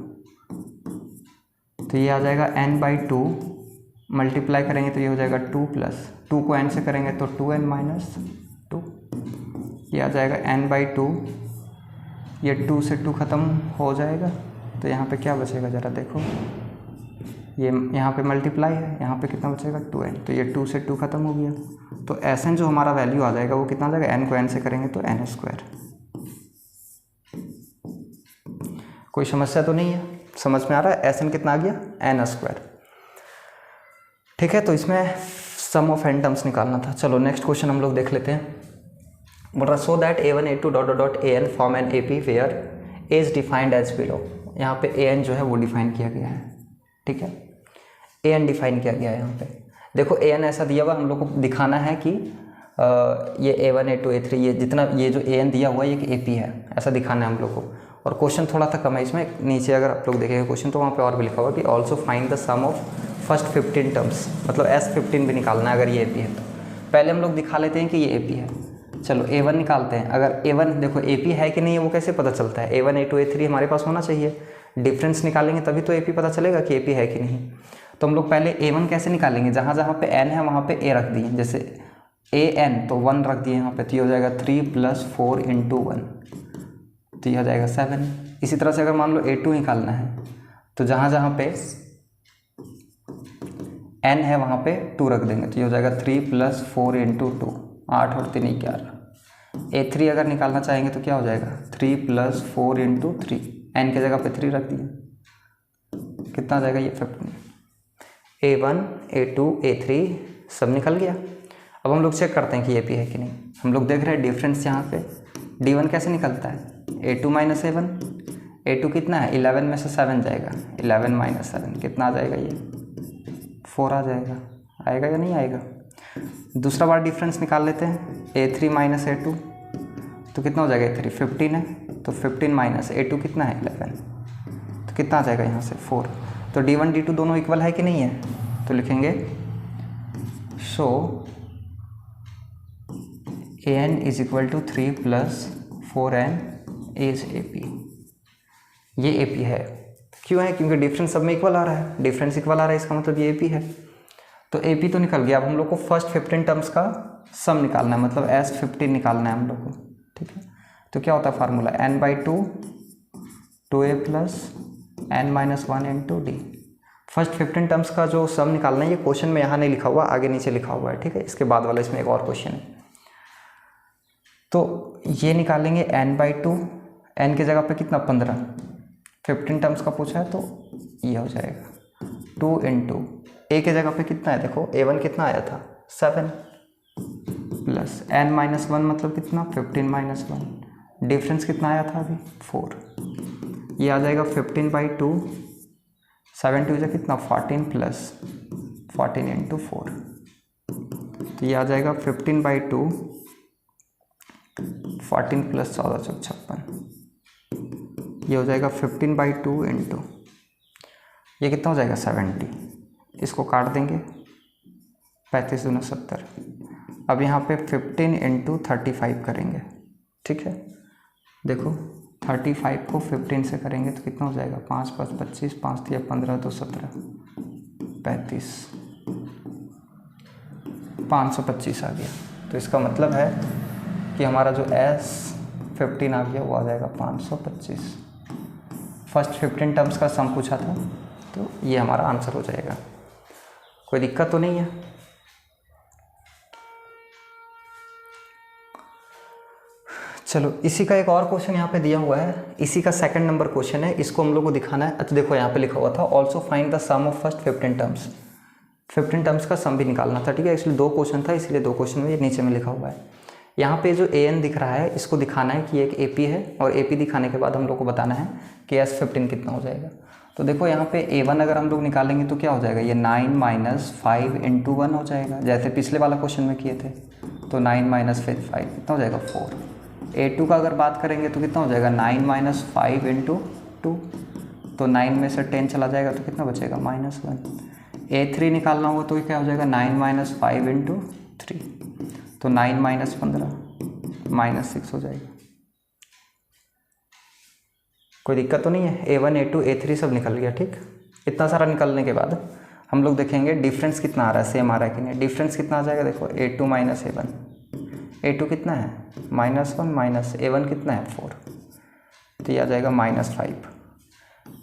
तो ये आ जाएगा n/2 मल्टीप्लाई करेंगे तो ये हो जाएगा 2 प्लस 2 को n से करेंगे तो 2n माइनस 2। ये आ जाएगा n/2, ये 2 से 2 ख़त्म हो जाएगा। तो यहाँ पे क्या बचेगा ज़रा देखो, ये यहाँ पे मल्टीप्लाई है, यहाँ पे कितना बचेगा 2n। तो ये 2 से 2 ख़त्म हो गया। तो Sn जो हमारा वैल्यू आ जाएगा वो कितना आ जाएगा, n को n से करेंगे तो n²। कोई समस्या तो नहीं है, समझ में आ रहा है। Sn कितना आ गया n², ठीक है। तो इसमें सम ऑफ n टर्म्स निकालना था। चलो नेक्स्ट क्वेश्चन हम लोग देख लेते हैं। बोल रहा so that a1 a2 dot dot an form an AP where a is defined as below. यहाँ पे an जो है वो डिफाइन किया गया है, ठीक है। an डिफाइन किया गया है यहाँ पे। देखो an ऐसा दिया हुआ, हम लोग को दिखाना है कि ये a1 a2 a3 ये जितना ये जो an दिया हुआ है ये AP है, ऐसा दिखाना है हम लोग को। और क्वेश्चन थोड़ा सा कम है इसमें, नीचे अगर आप लोग देखेंगे क्वेश्चन तो वहाँ पे और भी लिखा हुआ कि also find the sum of first 15 terms, मतलब S15 भी निकालना है अगर ये AP है तो। पहले हम लोग दिखा लेते हैं कि ये AP है। चलो A1 निकालते हैं। अगर A1 देखो AP है कि नहीं है वो कैसे पता चलता है, A1 A2 A3 हमारे पास होना चाहिए। डिफरेंस निकालेंगे तभी तो AP पता चलेगा कि AP है कि नहीं। तो हम लोग पहले A1 कैसे निकालेंगे, जहाँ जहाँ पे n है वहाँ पे a रख दिए, जैसे an तो 1 रख दिए यहाँ पे, तो ये हो जाएगा 3 प्लस 4 इंटू 1, तो ये हो जाएगा 7। इसी तरह से अगर मान लो A2 निकालना है तो जहाँ जहाँ पे n है वहाँ पे 2 रख देंगे, तो ये हो जाएगा 3 प्लस 4 इंटू 2, 8 और 3 11। A3 अगर निकालना चाहेंगे तो क्या हो जाएगा 3 प्लस 4 इंटू 3, n के जगह पे 3 रख दिए, कितना आ जाएगा ये 15। A1 A2 A3 सब निकल गया। अब हम लोग चेक करते हैं कि AP है कि नहीं। हम लोग देख रहे हैं डिफरेंस यहाँ पे D1 कैसे निकलता है, A2 माइनस A1। A2 कितना है 11 में से 7 जाएगा, 11 माइनस 7 कितना आ जाएगा, ये 4 आ जाएगा। आएगा या नहीं आएगा। दूसरा बार डिफरेंस निकाल लेते हैं, A3 माइनस A2 तो कितना हो जाएगा, A3 15 है तो 15 माइनस A2 कितना है 11, तो कितना आ जाएगा यहाँ से 4। तो D1 D2 दोनों इक्वल है कि नहीं है, तो लिखेंगे so an is equal to 3 plus 4n is AP। ये AP है। क्यों है, क्योंकि डिफरेंस सब में इक्वल आ रहा है, डिफरेंस इक्वल आ रहा है, इसका मतलब ये AP है। तो AP तो निकल गया। अब हम लोग को फर्स्ट 15 टर्म्स का सम निकालना है, मतलब S15 निकालना है हम लोग को, ठीक है। तो क्या होता है formula, n/2 2a plus n minus 1 into D. First 15 terms का जो सम निकालना है, ये क्वेश्चन में यहाँ नहीं लिखा हुआ, आगे नीचे लिखा हुआ है, ठीक है। इसके बाद वाला इसमें एक और क्वेश्चन है। तो ये निकालेंगे n/2, n की जगह पे कितना 15, 15 टर्म्स का पूछा है तो ये हो जाएगा 2 इंटू a के जगह पे कितना है, देखो A1 कितना आया था 7 प्लस n माइनस 1 मतलब कितना 15 माइनस 1, डिफरेंस कितना आया था अभी 4, ये आ जाएगा 15/2, 7 2 कितना 14 प्लस 14 इंटू 4, तो ये आ जाएगा 15/2, 14 प्लस 14 चौक 56, ये हो जाएगा 15/2 इंटू ये कितना हो जाएगा 70, इसको काट देंगे 35 दूना 70। अब यहाँ पे 15 इंटू 35 करेंगे, ठीक है। देखो 35 को 15 से करेंगे तो कितना हो जाएगा 5 + 25, 5 × 15 तो 17, 35, 525 आ गया। तो इसका मतलब है कि हमारा जो S15 आ गया वो आ जाएगा 525। फर्स्ट 15 टर्म्स का सम पूछा था, तो ये हमारा आंसर हो जाएगा। कोई दिक्कत तो नहीं है। चलो इसी का एक और क्वेश्चन यहाँ पे दिया हुआ है, इसी का सेकंड नंबर क्वेश्चन है, इसको हम लोग को दिखाना है। अच्छा देखो यहाँ पे लिखा हुआ था also find the sum of first 15 terms, 15 terms का सम भी निकालना था, ठीक है। इसलिए 2 क्वेश्चन था, इसलिए 2 क्वेश्चन में ये नीचे में लिखा हुआ है। यहाँ पे जो an दिख रहा है इसको दिखाना है कि एक AP है, और AP दिखाने के बाद हम लोग को बताना है कि S15 कितना हो जाएगा। तो देखो यहाँ पे A1 अगर हम लोग निकालेंगे तो क्या हो जाएगा, ये 9 - 5 × 1 हो जाएगा, जैसे पिछले वाला क्वेश्चन में किए थे। तो 9 - 5 कितना हो जाएगा 4। A2 का अगर बात करेंगे तो कितना हो जाएगा 9 - 5 × 2, तो 9 में से 10 चला जाएगा तो कितना बचेगा -1। A3 निकालना होगा तो क्या हो जाएगा 9 - 5 × 3, तो 9 - 15 -6 हो जाएगा। कोई दिक्कत तो नहीं है। A1 A2 A3 सब निकल गया, ठीक। इतना सारा निकलने के बाद हम लोग देखेंगे डिफरेंस कितना आ रहा है, सेम आ रहा है कि नहीं। डिफरेंस कितना आ जाएगा, देखो A2 - A1, A2 कितना है -1 माइनस A1 कितना है 4, तो ये आ जाएगा -5।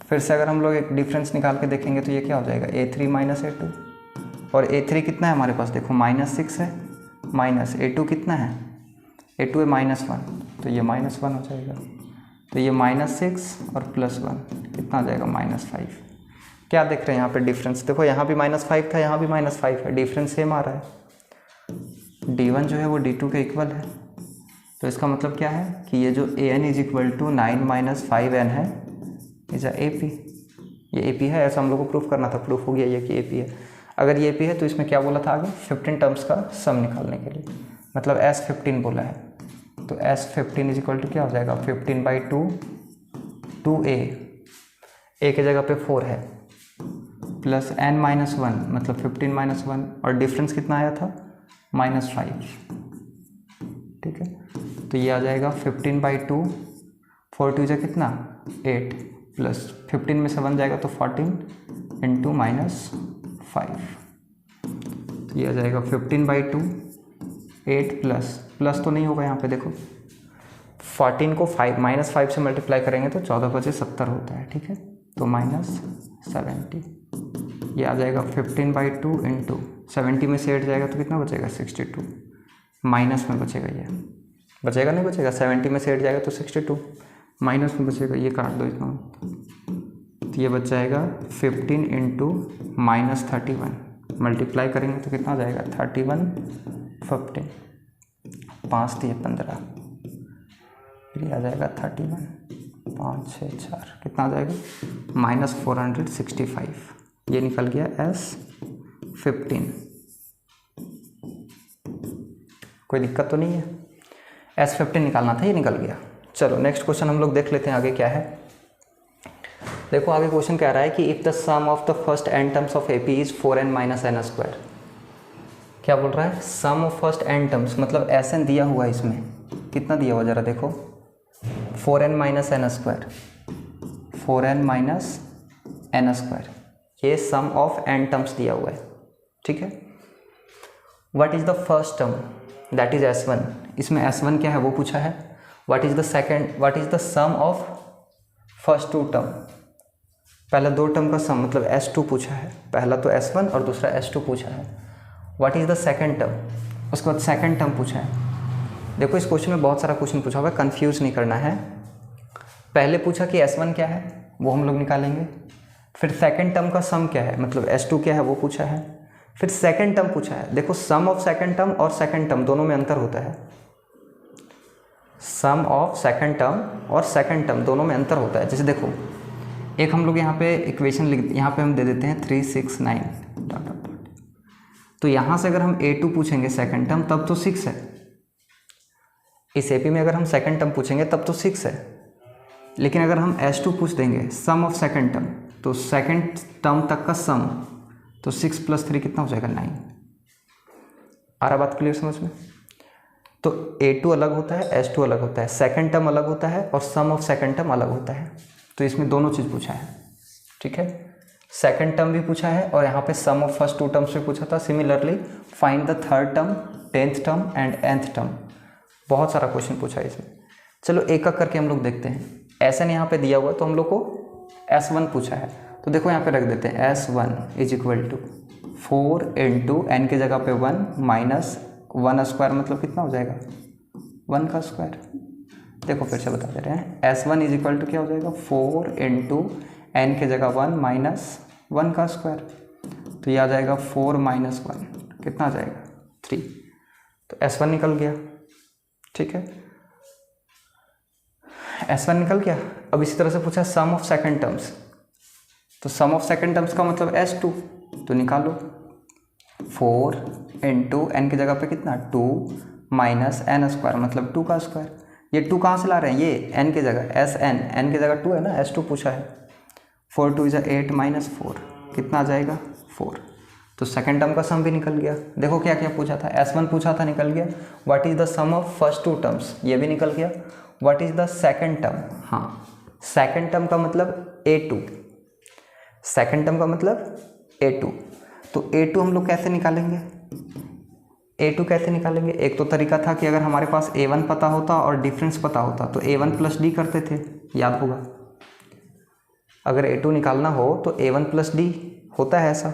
फिर से अगर हम लोग एक डिफरेंस निकाल के देखेंगे तो ये क्या हो जाएगा A3 - A2, और A3 कितना है हमारे पास, देखो -6 है, माइनस A2 कितना है, A2 है -1, तो ये -1 हो जाएगा। तो ये -6 और +1 कितना आ जाएगा -5। क्या देख रहे हैं यहाँ पे डिफरेंस, देखो यहाँ भी -5 था, यहाँ भी -5 है, डिफरेंस सेम आ रहा है। D1 जो है वो D2 के इक्वल है, तो इसका मतलब क्या है कि ये जो AN = 9 - 5N है, इज AP। ये AP है, ऐसा हम लोग को प्रूफ करना था, प्रूफ हो गया ये कि AP है। अगर ये AP है तो इसमें क्या बोला था आगे, 15 टर्म्स का सम निकालने के लिए, मतलब S15 बोला है। तो S15 = क्या हो जाएगा 15/2, 2A, A के जगह पे 4 है, प्लस N - 1 मतलब 15 - 1, और डिफरेंस कितना आया था -5, ठीक है। तो ये आ जाएगा 15/2, 4 2 कितना 8, प्लस 15 में से 1 जाएगा तो 14 इंटू -5, तो ये आ जाएगा 15/2, 8 प्लस तो नहीं होगा यहाँ पे, देखो 14 को -5 से मल्टीप्लाई करेंगे तो 14 × 70 होता है, ठीक है। तो -70, ये आ जाएगा 15/2 इंटू 70 में से 8 जाएगा तो कितना बचेगा 62, माइनस में बचेगा, ये बचेगा नहीं बचेगा, 70 में से 8 जाएगा तो 62, माइनस में बचेगा, ये काट दो इतना, तो ये बच जाएगा 15 इंटू -31, मल्टीप्लाई करेंगे तो कितना आ जाएगा 31 15, 5 × 15, ये आ जाएगा 31, 5 6 4 कितना आ जाएगा -465, ये निकल गया S15। कोई दिक्कत तो नहीं है, S15 निकालना था, ये निकल गया। चलो नेक्स्ट क्वेश्चन हम लोग देख लेते हैं आगे क्या है। देखो आगे क्वेश्चन कह रहा है कि if the sum of the first n terms of AP is 4n - n²। क्या बोल रहा है, sum of first n terms, मतलब Sn दिया हुआ है, इसमें कितना दिया हुआ जरा देखो 4n - n², 4n - n², ये सम ऑफ n टर्म्स दिया हुआ है, ठीक है। What is the first term, that is S1, इसमें S1 क्या है वो पूछा है। What is the second, what is the sum of first 2 term, पहला 2 टर्म का सम मतलब S2 पूछा है, पहला तो S1 और दूसरा S2 पूछा है। What is the second term, उसके बाद सेकेंड टर्म पूछा है। देखो इस क्वेश्चन में बहुत सारा क्वेश्चन पूछा हुआ है, कंफ्यूज नहीं करना है। पहले पूछा कि S1 क्या है वो हम लोग निकालेंगे, फिर सेकेंड टर्म का सम क्या है मतलब S2 क्या है वो पूछा है, फिर सेकेंड टर्म पूछा है। देखो सम ऑफ सेकेंड टर्म और सेकेंड टर्म दोनों में अंतर होता है, सम ऑफ सेकेंड टर्म और सेकेंड टर्म दोनों में अंतर होता है। जैसे देखो एक हम लोग यहाँ पे इक्वेशन यहाँ पे हम दे देते हैं 3 6 9 तो यहाँ से अगर हम A2 पूछेंगे सेकंड टर्म तब तो 6 है, इस AP में अगर हम सेकंड टर्म पूछेंगे तब तो 6 है, लेकिन अगर हम S2 पूछ देंगे सम ऑफ सेकंड टर्म तो सेकंड टर्म तक का सम, तो 6 + 3 कितना हो जाएगा 9। आ रहा बात क्लियर समझ में? तो A2 अलग होता है, S2 अलग होता है, सेकंड टर्म अलग होता है और सम ऑफ सेकंड टर्म अलग होता है। तो इसमें दोनों चीज़ पूछा है, ठीक है, सेकंड टर्म भी पूछा है और यहाँ पे सम ऑफ फर्स्ट 2 टर्म्स भी पूछा था। Similarly find the third term, 10th term and nth term, बहुत सारा क्वेश्चन पूछा है इसमें। चलो एक एक करके हम लोग देखते हैं। SN यहाँ पे दिया हुआ है तो हम लोग को S1 पूछा है, तो देखो यहाँ पे रख देते हैं S1 = 4 × n की जगह पे 1 माइनस 1 स्क्वायर, मतलब कितना हो जाएगा 1 का स्क्वायर। देखो फिर से बता दे रहे हैं, S1 = क्या हो जाएगा 4 × n की जगह 1 माइनस 1 का स्क्वायर, तो ये आ जाएगा 4 - 1 कितना आ जाएगा 3, तो S1 निकल गया, ठीक है, S1 निकल गया। अब इसी तरह से पूछा सम ऑफ सेकंड टर्म्स, तो सम ऑफ सेकंड टर्म्स का मतलब S2, तो निकालो 4 × n की जगह पे कितना 2 माइनस n स्क्वायर, मतलब 2 का स्क्वायर। ये 2 कहाँ से ला रहे हैं, ये n की जगह SN, n की जगह 2 है ना, S2 पूछा है। 4 × 2 = 8 - 4 कितना आ जाएगा 4, तो सेकंड टर्म का सम भी निकल गया। देखो क्या क्या पूछा था, S1 पूछा था, निकल गया। What is the sum of first 2 terms, ये भी निकल गया। What is the second term, हाँ सेकंड टर्म का मतलब A2, सेकंड टर्म का मतलब A2, तो A2 हम लोग कैसे निकालेंगे, A2 कैसे निकालेंगे? एक तो तरीका था कि अगर हमारे पास A1 पता होता और डिफरेंस पता होता तो A1 + D करते थे, याद होगा। अगर A2 निकालना हो तो A1 + D होता है ऐसा,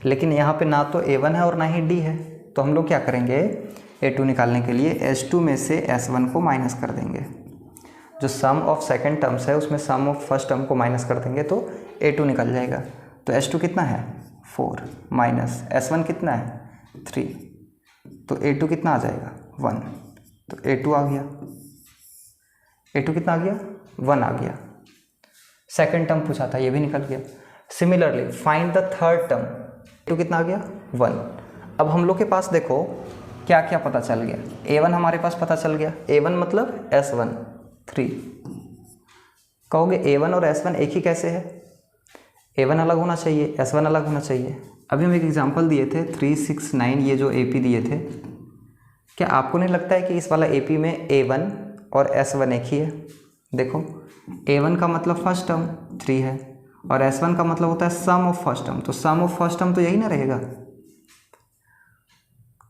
लेकिन यहाँ पे ना तो A1 है और ना ही D है, तो हम लोग क्या करेंगे, A2 निकालने के लिए S2 में से S1 को माइनस कर देंगे। जो सम ऑफ सेकंड टर्म्स है उसमें सम ऑफ फर्स्ट टर्म को माइनस कर देंगे तो A2 निकल जाएगा। तो S2 कितना है 4 माइनस S1 कितना है 3, तो A2 कितना आ जाएगा 1, तो A2 आ गया। A2 कितना आ गया 1 आ गया। सेकंड टर्म पूछा था, ये भी निकल गया। Similarly find the third term, A2 कितना आ गया 1। अब हम लोग के पास देखो क्या क्या पता चल गया। A1 हमारे पास पता चल गया, A1 मतलब S1 3। कहोगे A1 और S1 एक ही कैसे है, A1 अलग होना चाहिए, S1 अलग होना चाहिए। अभी हम एक एग्जांपल दिए थे 3 6 9, ये जो AP दिए थे, क्या आपको नहीं लगता है कि इस वाला AP में A1 और S1 एक ही है? देखो A1 का मतलब फर्स्ट टर्म 3 है और S1 का मतलब होता है सम ऑफ फर्स्ट टर्म, तो सम ऑफ फर्स्ट टर्म तो यही ना रहेगा।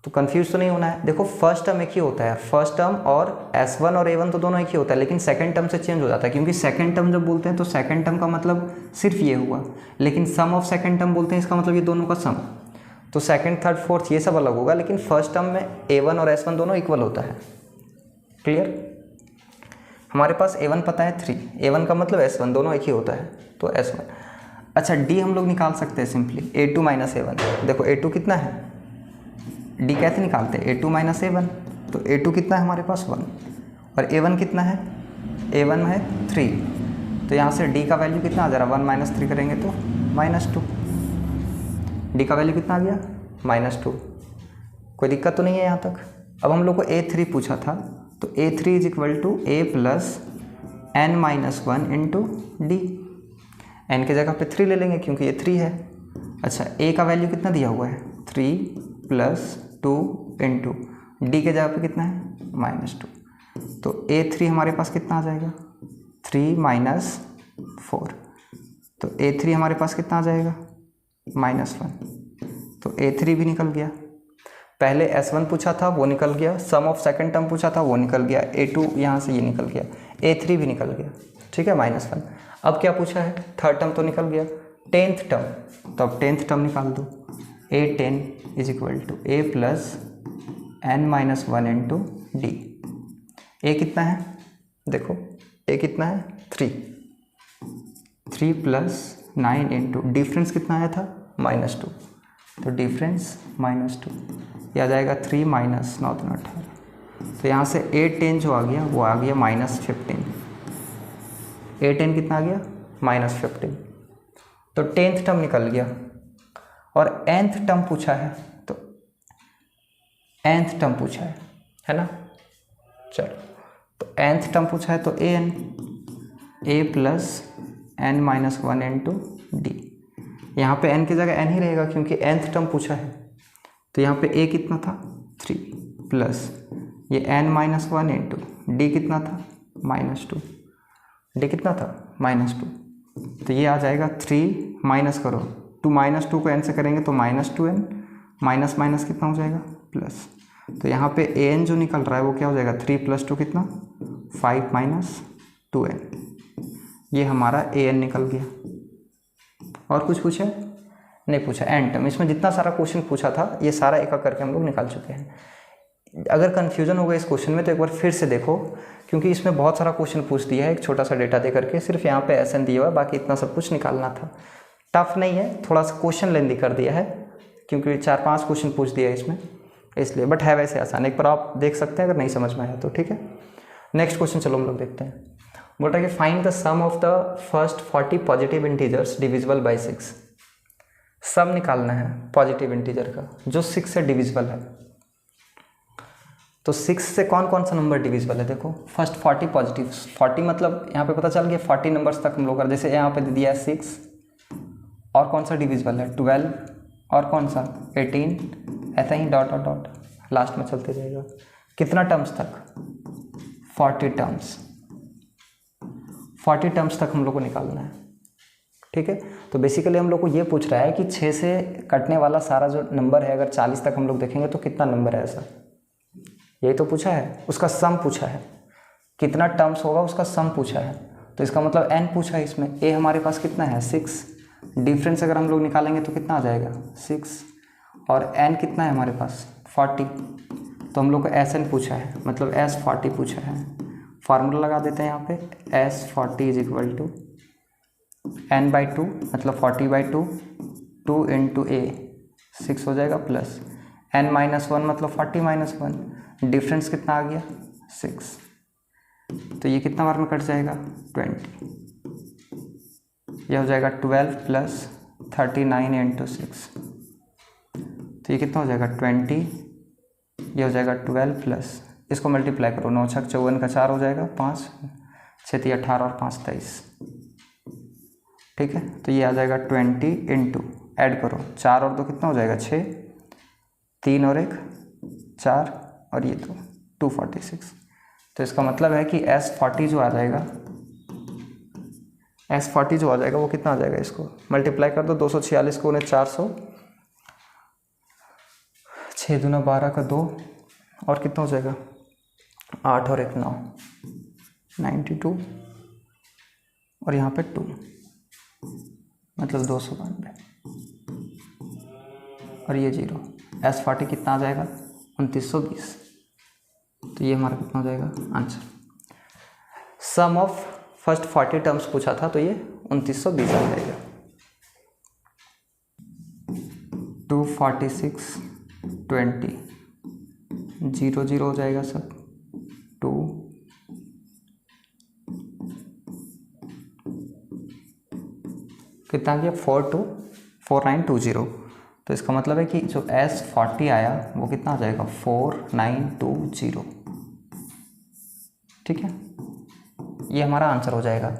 तो कंफ्यूज तो नहीं होना है। देखो फर्स्ट टर्म एक ही होता है, फर्स्ट टर्म और S1 और A1 तो दोनों एक ही होता है, लेकिन सेकंड टर्म से चेंज हो जाता है, क्योंकि सेकंड टर्म जब बोलते हैं तो सेकंड टर्म का मतलब सिर्फ ये हुआ, लेकिन सम ऑफ सेकंड टर्म बोलते हैं इसका मतलब ये दोनों का सम। तो सेकंड थर्ड फोर्थ ये सब अलग होगा, लेकिन फर्स्ट टर्म में A1 और S1 दोनों इक्वल होता है। क्लियर? हमारे पास A1 पता है 3, A1 का मतलब S1 दोनों एक ही होता है, तो S1। अच्छा D हम लोग निकाल सकते हैं सिंपली, A2 - A1। देखो A2 कितना है, D कैसे निकालते हैं, A2 - A1, तो A2 कितना है हमारे पास 1 और A1 कितना है, A1 है 3, तो यहाँ से D का वैल्यू कितना आ जा रहा है 1 - 3 करेंगे तो -2। D का वैल्यू कितना आ गया -2। कोई दिक्कत तो नहीं है यहाँ तक। अब हम लोग को A3 पूछा था, तो A3 = A + n - 1 × D। n की जगह पे 3 ले लेंगे क्योंकि ये 3 है। अच्छा A का वैल्यू कितना दिया हुआ है 3 + 2 × D के जगह पे कितना है -2, तो A3 हमारे पास कितना आ जाएगा 3 - 4, तो A3 हमारे पास कितना आ जाएगा -1, तो A3 भी निकल गया। पहले S1 पूछा था वो निकल गया, सम ऑफ सेकंड टर्म पूछा था वो निकल गया, A2 यहाँ से ये निकल गया, A3 भी निकल गया, ठीक है -1। अब क्या पूछा है थर्ड टर्म तो निकल गया, 10th टर्म, तो अब 10th टर्म निकाल दो। A10 = A + n - 1 × D। A कितना है, देखो A कितना है 3 + 9 × डिफरेंस कितना आया था -2, तो डिफरेंस -2, ये आ जाएगा 3 - 9 × 18, तो यहाँ से A10 जो आ गया वो आ गया -15। A10 कितना आ गया -15, तो 10th टर्म निकल गया। और nth टर्म पूछा है, तो nth टर्म पूछा है ना। चलो, तो nth टर्म पूछा है तो an, a plus n minus 1 into D. यहाँ पे n की जगह n ही रहेगा क्योंकि nth टर्म पूछा है। तो यहाँ पे a कितना था 3 प्लस ये n माइनस 1 इंटू डी कितना था -2, डी कितना था -2। तो ये आ जाएगा 3 माइनस करो 2, -2 को n से करेंगे तो -2n, माइनस माइनस कितना हो जाएगा प्लस। तो यहाँ पे an जो निकल रहा है वो क्या हो जाएगा 3 + 2 कितना 5 माइनस 2n, ये हमारा an निकल गया। और कुछ पूछा नहीं पूछा। एंड टर्म, इसमें जितना सारा क्वेश्चन पूछा था ये सारा एक एक करके हम लोग निकाल चुके हैं। अगर कन्फ्यूजन होगा इस क्वेश्चन में तो एक बार फिर से देखो, क्योंकि इसमें बहुत सारा क्वेश्चन पूछ दिया है एक छोटा सा डेटा दे करके। सिर्फ यहाँ पे SN दिया हुआ है, बाकी इतना सब कुछ निकालना था। टफ नहीं है, थोड़ा सा क्वेश्चन लेंदी कर दिया है क्योंकि 4-5 क्वेश्चन पूछ दिया है इसमें, इसलिए। बट है वैसे आसान, एक बार आप देख सकते हैं अगर नहीं समझ में आया तो। ठीक है, नेक्स्ट क्वेश्चन चलो हम लोग देखते हैं। बोलता है कि find the sum of the first 40 positive integers divisible by 6। Sum निकालना है पॉजिटिव इंटीजर का जो 6 से डिविजिबल है। तो 6 से कौन कौन सा नंबर डिविजिबल है, देखो फर्स्ट 40 पॉजिटिव। 40 मतलब यहाँ पे पता चल गया 40 नंबर्स तक हम लोग कर, जैसे यहाँ पे दे दिया है 6, और कौन सा डिविजिबल है 12, और कौन सा 18, ऐसा ही डॉट डॉट डॉट लास्ट में चलते जाएगा। कितना टर्म्स तक 40 टर्म्स, 40 टर्म्स तक हम लोग को निकालना है। ठीक है, तो बेसिकली हम लोग को ये पूछ रहा है कि 6 से कटने वाला सारा जो नंबर है अगर 40 तक हम लोग देखेंगे तो कितना नंबर है ऐसा, यही तो पूछा है। उसका सम पूछा है, कितना टर्म्स होगा उसका सम पूछा है। तो इसका मतलब n पूछा है इसमें। a हमारे पास कितना है 6, डिफरेंस अगर हम लोग निकालेंगे तो कितना आ जाएगा 6, और n कितना है हमारे पास 40। तो हम लोग को SN पूछा है, मतलब S40 पूछा है। फार्मूला लगा देते हैं यहाँ पे, S40 = n/2 मतलब 40/2, 2 × a 6 हो जाएगा, प्लस n-1 मतलब 40-1, डिफरेंस कितना आ गया 6। तो ये कितना बार में कट जाएगा 20, यह हो जाएगा 12 + 39 × 6। तो ये कितना हो जाएगा 20, ये हो जाएगा 12 प्लस, इसको मल्टीप्लाई करो, 9 × 6 = 54 का 4 हो जाएगा, 5 × 6 = 18 और 5 = 23। ठीक है, तो ये आ जाएगा 20 इंटू, ऐड करो 4 और 2 कितना हो जाएगा 6, 3 और 1 4, और ये 246। तो इसका मतलब है कि S40 जो आ जाएगा, S40 जो आ जाएगा वो कितना आ जाएगा, इसको मल्टीप्लाई कर दो, 246 को 400, 6 दूना 12 का 2, और कितना हो जाएगा 8 और 1 9, 92, और यहाँ पे 2 मतलब 292, और ये 0। S40 कितना आ जाएगा 2920। तो ये हमारा कितना हो जाएगा answer. Sum of first 40 terms पूछा था तो ये 2920 आ जाएगा। 246 20 0 0 हो जाएगा सब, 2 कितना गया 4920। तो इसका मतलब है कि जो S40 आया वो कितना आ जाएगा 4920। ठीक है, ये हमारा आंसर हो जाएगा।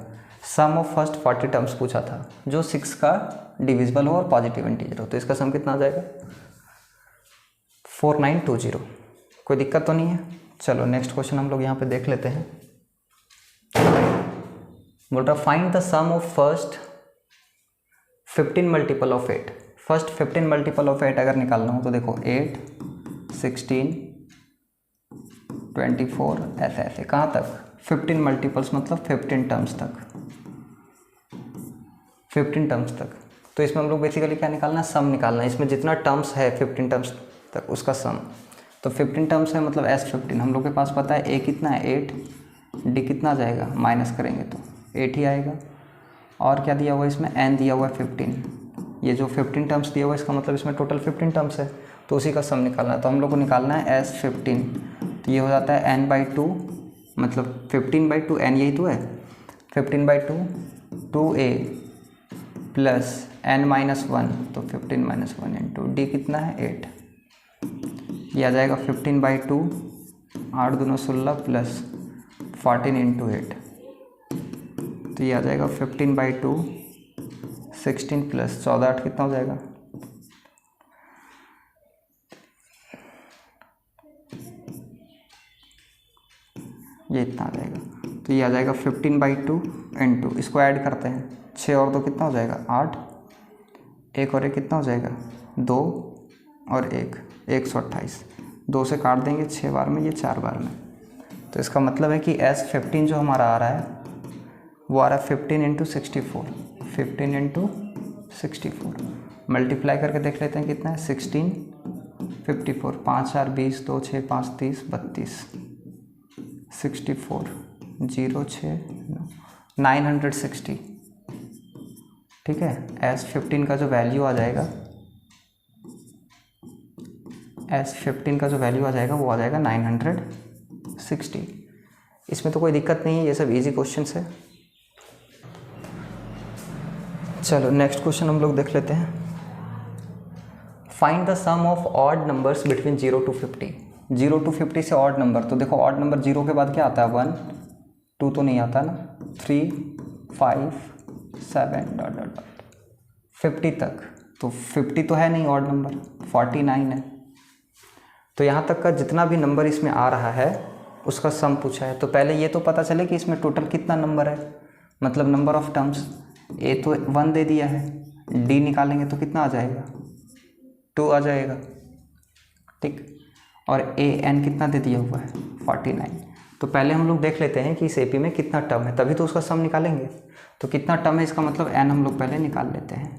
सम ऑफ फर्स्ट 40 टर्म्स पूछा था जो 6 का डिविजिबल हो और पॉजिटिव इंटीजर हो, तो इसका सम कितना आ जाएगा 4920। कोई दिक्कत तो नहीं है। चलो नेक्स्ट क्वेश्चन हम लोग यहाँ पे देख लेते हैं। बोल रहा find the sum of first 15 multiple of 8। First 15 multiple of 8 अगर निकालना हो तो देखो 8 16 24 ऐसे ऐसे कहाँ तक 15 मल्टीपल्स मतलब 15 टर्म्स तक, 15 टर्म्स तक। तो इसमें हम लोग बेसिकली क्या निकालना है, सम निकालना है। इसमें जितना टर्म्स है 15 टर्म्स तक उसका सम। तो 15 टर्म्स है मतलब S15 हम लोग के पास पता है, A कितना है 8, D कितना आ जाएगा माइनस करेंगे तो 8 ही आएगा, और क्या दिया हुआ है इसमें n दिया हुआ है 15। ये जो 15 टर्म्स दिया हुआ है इसका मतलब इसमें टोटल 15 टर्म्स है, तो उसी का सम निकालना है। तो हम लोग को निकालना है S15, तो ये हो जाता है n/2 मतलब 15/2, n यही तो है 15/2 2a प्लस n-1, तो 15-1 इंटू डी कितना है 8, ये आ जाएगा 15/2, 8 दूना 16 प्लस 14 इंटू 8, तो ये आ जाएगा 15/2, 16 प्लस 14, 8 कितना हो जाएगा, ये इतना आ जाएगा। तो ये आ जाएगा 15/2 इंटू, इसको ऐड करते हैं, 6 और 2 कितना हो जाएगा 8, 1 और 1 कितना हो जाएगा 2 और 1 128, 2 से काट देंगे 6 बार में, ये 4 बार में। तो इसका मतलब है कि S15 जो हमारा आ रहा है वो आ रहा है 15 × 64, 15 × 64 मल्टीप्लाई करके देख लेते हैं कितना है 16, 54, 5 4 20, 2 6 5 30 32, 64 0 6 960, ठीक है। S15 का जो वैल्यू आ जाएगा, S15 का जो वैल्यू आ जाएगा वो आ जाएगा 960। इसमें तो कोई दिक्कत नहीं है, ये सब इजी क्वेश्चन है। चलो नेक्स्ट क्वेश्चन हम लोग देख लेते हैं। Find the sum of odd numbers between 0 to 50। 0 to 50 से ऑड नंबर, तो देखो ऑड नंबर 0 के बाद क्या आता है 1 2 तो नहीं आता ना, 3 5 7 डॉट डॉट 50 तक, तो 50 तो है नहीं ऑड नंबर, 49 है। तो यहाँ तक का जितना भी नंबर इसमें आ रहा है उसका सम पूछा है। तो पहले ये तो पता चले कि इसमें टोटल कितना नंबर है, मतलब नंबर ऑफ टर्म्स। ए तो 1 दे दिया है, डी निकालेंगे तो कितना आ जाएगा 2 आ जाएगा, ठीक। और ए एन कितना दे दिया हुआ है 49। तो पहले हम लोग देख लेते हैं कि इस एपी में कितना टर्म है, तभी तो उसका सम निकालेंगे। तो कितना टर्म है इसका मतलब एन हम लोग पहले निकाल लेते हैं।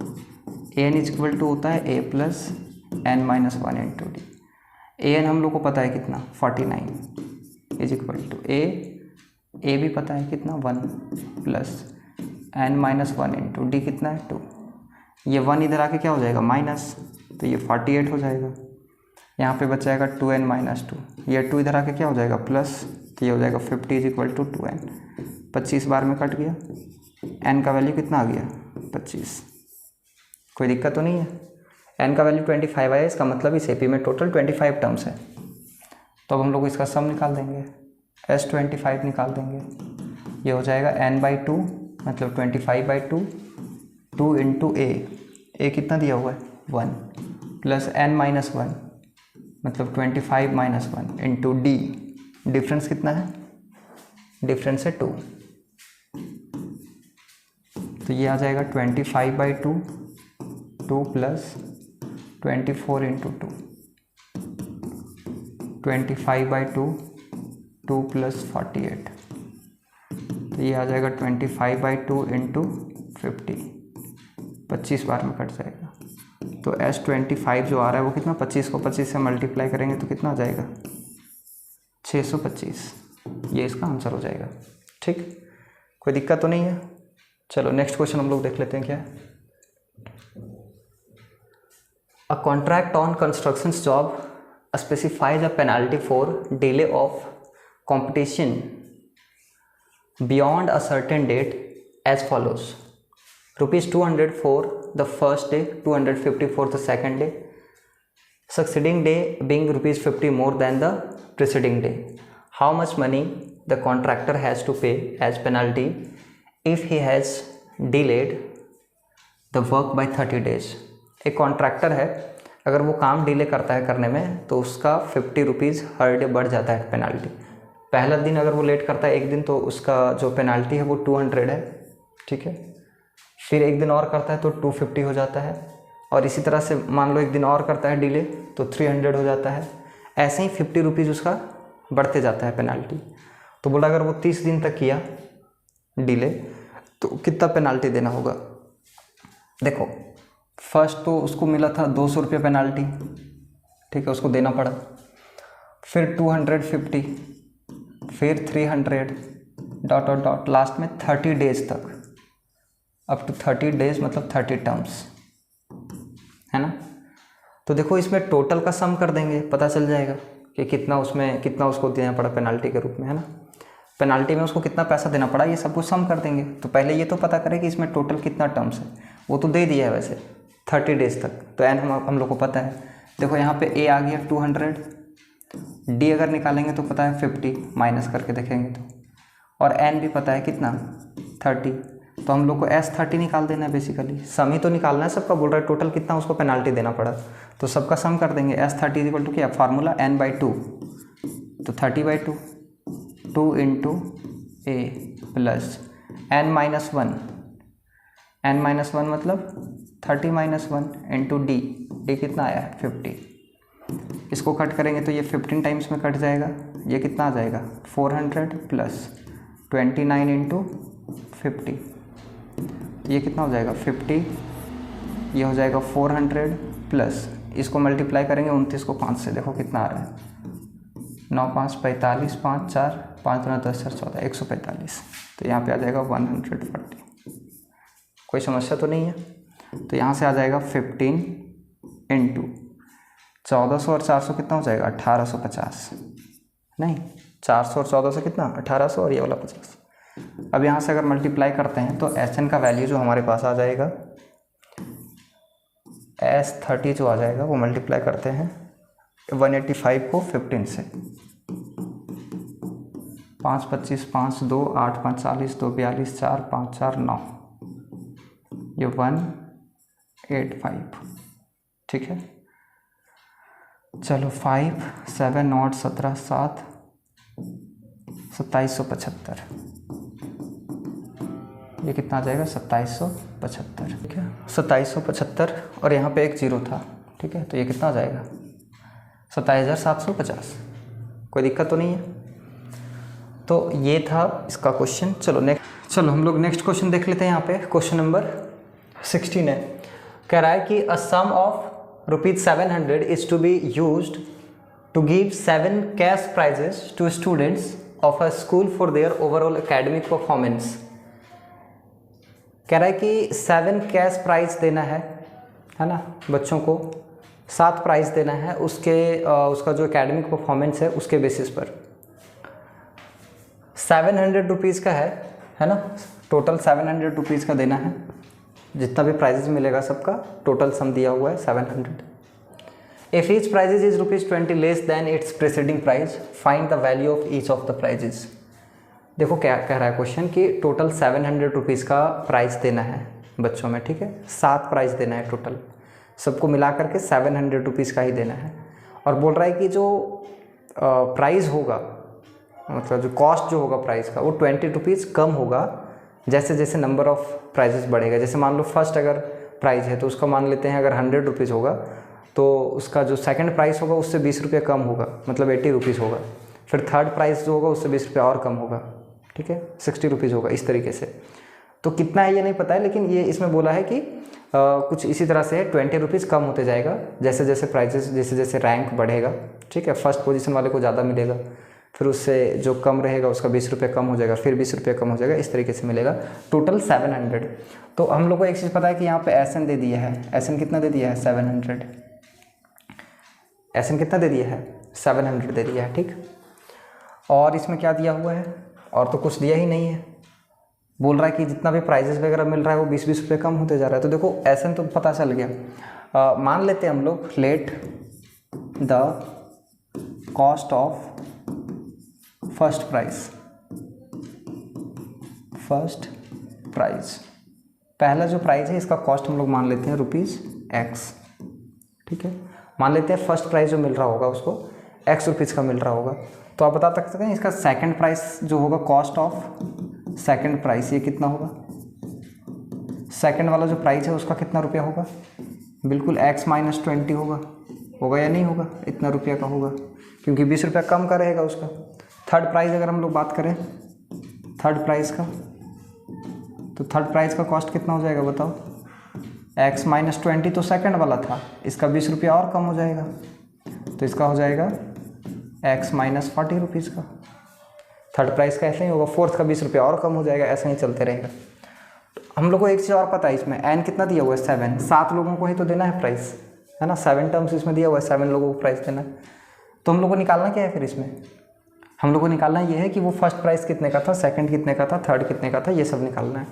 ए एन इज इक्वल टू होता है a plus n-1 into D. A N हम लोग को पता है कितना 49 इज इक्वल टू ए भी पता है कितना 1 प्लस n-1 इंटू डी कितना है 2। ये 1 इधर आके क्या हो जाएगा माइनस, तो ये 48 हो जाएगा। यहाँ पे बच जाएगा 2n-2, ये 2 इधर आके क्या हो जाएगा प्लस, तो ये हो जाएगा 50 इज इक्वल टू 2n। 25 बार में कट गया, n का वैल्यू कितना आ गया 25, कोई दिक्कत तो नहीं है। n का वैल्यू 25 आया, इसका मतलब इस एपी में टोटल 25 टर्म्स है। तो अब हम लोग इसका सम निकाल देंगे, S25 निकाल देंगे। ये हो जाएगा n/2 मतलब 25/2, 2 इंटू ए कितना दिया हुआ है 1 प्लस n-1 मतलब 25-1 इंटू डी, डिफरेंस कितना है, डिफरेंस है 2। तो ये आ जाएगा 25/2, 2 प्लस 24 इंटू 2, 25/2, 2 प्लस 48, तो ये आ जाएगा 25/2 इंटू 50, 25 बार में कट जाएगा। तो S25 जो आ रहा है वो कितना, 25 को 25 से मल्टीप्लाई करेंगे तो कितना आ जाएगा 625, ये इसका आंसर हो जाएगा, ठीक। कोई दिक्कत तो नहीं है। चलो नेक्स्ट क्वेश्चन हम लोग देख लेते हैं क्या है। A contract on construction job specifies a penalty for delay of competition beyond a certain date as follows: rupees 200 for the first day, 250 for the second day, succeeding day being rupees 50 more than the preceding day. How much money the contractor has to pay as penalty if he has delayed the work by 30 days? एक contractor है, अगर वो काम delay करता है करने में तो उसका 50 रुपीज़ हर डे बढ़ जाता है पेनाल्टी। पहला दिन अगर वो लेट करता है एक दिन तो उसका जो पेनाल्टी है वो 200 है, ठीक है। फिर एक दिन और करता है तो 250 हो जाता है, और इसी तरह से मान लो एक दिन और करता है डिले तो 300 हो जाता है। ऐसे ही 50 रुपीज़ उसका बढ़ते जाता है पेनाल्टी। तो बोला अगर वो 30 दिन तक किया डिले तो कितना पेनाल्टी देना होगा। देखो फर्स्ट तो उसको मिला था 200 रुपये पेनाल्टी, ठीक है, उसको देना पड़ा। फिर 250, फिर 300 डॉट डॉट डॉट, लास्ट में 30 डेज तक, अप टू 30 डेज मतलब 30 टर्म्स, है ना। तो देखो इसमें टोटल का सम कर देंगे, पता चल जाएगा कि कितना उसको देना पड़ा पेनाल्टी के रूप में, है ना। पेनाल्टी में उसको कितना पैसा देना पड़ा ये सब कुछ सम कर देंगे। तो पहले ये तो पता करें कि इसमें टोटल कितना टर्म्स है, वो तो दे दिया है वैसे 30 डेज तक, तो एन हम लोग को पता है। देखो यहाँ पे ए आ गया 200, डी अगर निकालेंगे तो पता है 50, माइनस करके देखेंगे तो, और एन भी पता है कितना 30, तो हम लोग को एस 30 निकाल देना है बेसिकली। सम ही तो निकालना है सबका, बोल रहा है टोटल कितना उसको पेनाल्टी देना पड़ा, तो सबका सम कर देंगे। एस 30 इक्वल टू क्या फार्मूला n/2, तो 30/2, 2 इंटू ए प्लस n-1, n-1 मतलब 30-1 इंटू डी, डी कितना आया है 50, इसको कट करेंगे तो ये 15 टाइम्स में कट जाएगा, ये कितना आ जाएगा 400 प्लस 29 इंटू 50, ये कितना हो जाएगा 50, ये हो जाएगा 400 प्लस इसको मल्टीप्लाई करेंगे 29 को 5 से, देखो कितना आ रहा है 9 5 45, 5 4 5 9 10 4 14 145, तो यहाँ पे आ जाएगा 140। कोई समस्या तो नहीं है। तो यहाँ से आ जाएगा 15 इंटू 1400 और 400 कितना हो जाएगा 1850, नहीं 400 और 1400 कितना 1800 और ये वाला 50। अब यहाँ से अगर मल्टीप्लाई करते हैं तो एस एन का वैल्यू जो हमारे पास आ जाएगा S30 जो आ जाएगा वो मल्टीप्लाई करते हैं 185 को 15 से, 5 25 5 2 8 5 40 2 42 4 5 4 9, ये 185, ठीक है। चलो 5 7 8 17 7 2775, ये कितना आ जाएगा 2775, ठीक है 2775, और यहाँ पे एक जीरो था, ठीक है, तो ये कितना आ जाएगा 27,750। कोई दिक्कत तो नहीं है। तो ये था इसका क्वेश्चन। चलो हम लोग नेक्स्ट क्वेश्चन देख लेते हैं। यहाँ पे क्वेश्चन नंबर 16 है, कह रहा है कि a sum of ₹700 is to be used to give 7 cash prizes to students of a school for their overall academic performance. कह रहा है कि 7 कैश प्राइज देना है ना, बच्चों को 7 प्राइज देना है उसका जो एकेडमिक परफॉर्मेंस है उसके बेसिस पर। 700 रुपीज़ का है ना, टोटल 700 रुपीज़ का देना है, जितना भी प्राइजेज मिलेगा सबका टोटल सम दिया हुआ है 700। If each prizes is ₹20 less than its preceding prize, find the value of each of the prizes. देखो क्या कह रहा है क्वेश्चन कि टोटल 700 रुपीज़ का प्राइस देना है बच्चों में, ठीक है 7 प्राइस देना है टोटल, सबको मिला करके 700 रुपीज़ का ही देना है। और बोल रहा है कि जो प्राइस होगा, मतलब जो कॉस्ट जो होगा प्राइस का वो 20 रुपीज़ कम होगा जैसे जैसे नंबर ऑफ़ प्राइजेस बढ़ेगा। जैसे मान लो फर्स्ट अगर प्राइस है तो उसका मान लेते हैं अगर 100 रुपीज़ होगा तो उसका जो सेकंड प्राइस होगा उससे 20 रुपये कम होगा, मतलब 80 रुपीज़ होगा। फिर थर्ड प्राइस जो होगा उससे 20 रुपये और कम होगा, ठीक है 60 रुपीज़ होगा, इस तरीके से। तो कितना है ये नहीं पता है, लेकिन ये इसमें बोला है कि कुछ इसी तरह से 20 रुपीज़ कम होते जाएगा जैसे जैसे प्राइजेस, जैसे जैसे रैंक बढ़ेगा, ठीक है। फर्स्ट पोजीशन वाले को ज़्यादा मिलेगा, फिर उससे जो कम रहेगा उसका 20 रुपये कम हो जाएगा, फिर 20 रुपये कम हो जाएगा, इस तरीके से मिलेगा टोटल 700। तो हम लोग को एक चीज़ पता है कि यहाँ पे एस एन दे दिया है, एस एन कितना दे दिया है 700, एस एन कितना दे दिया है 700 दे दिया है, ठीक। और इसमें क्या दिया हुआ है, और तो कुछ दिया ही नहीं है। बोल रहा है कि जितना भी प्राइजेस वगैरह मिल रहा है वो 20-20 रुपये कम होते जा रहा है। तो देखो एस एन तो पता चल गया, मान लेते हैं हम लोग let the cost of first price, पहला जो प्राइस है इसका कॉस्ट हम लोग मान लेते हैं ₹X, ठीक है। मान लेते हैं फर्स्ट प्राइस जो मिल रहा होगा उसको X रुपीज़ का मिल रहा होगा, तो आप बता सकते हैं इसका सेकंड प्राइस जो होगा, कॉस्ट ऑफ सेकंड प्राइस ये कितना होगा, सेकंड वाला जो प्राइस है उसका कितना रुपया होगा, बिल्कुल X - 20 होगा या नहीं होगा, इतना रुपया का होगा क्योंकि 20 रुपया कम का रहेगा उसका। थर्ड प्राइस अगर हम लोग बात करें थर्ड प्राइस का, तो थर्ड प्राइस का कॉस्ट कितना हो जाएगा बताओ, X - 20 तो सेकंड वाला था, इसका 20 रुपया और कम हो जाएगा, तो इसका हो जाएगा X - 40 रुपीज़ का। थर्ड प्राइस का ऐसा ही होगा, फोर्थ का 20 रुपया और कम हो जाएगा, ऐसा ही चलते रहेगा। तो हम लोग को एक चीज़ और पता है, इसमें n कितना दिया हुआ है 7 लोगों को ही तो देना है प्राइस, है ना, 7 टर्म्स इसमें दिया हुआ है, 7 लोगों को प्राइस देना है। तो हम लोग को निकालना क्या है फिर इसमें, हम लोग को निकालना ये है कि वो फर्स्ट प्राइस कितने का था, सेकंड कितने का था, थर्ड कितने का था, ये सब निकालना है।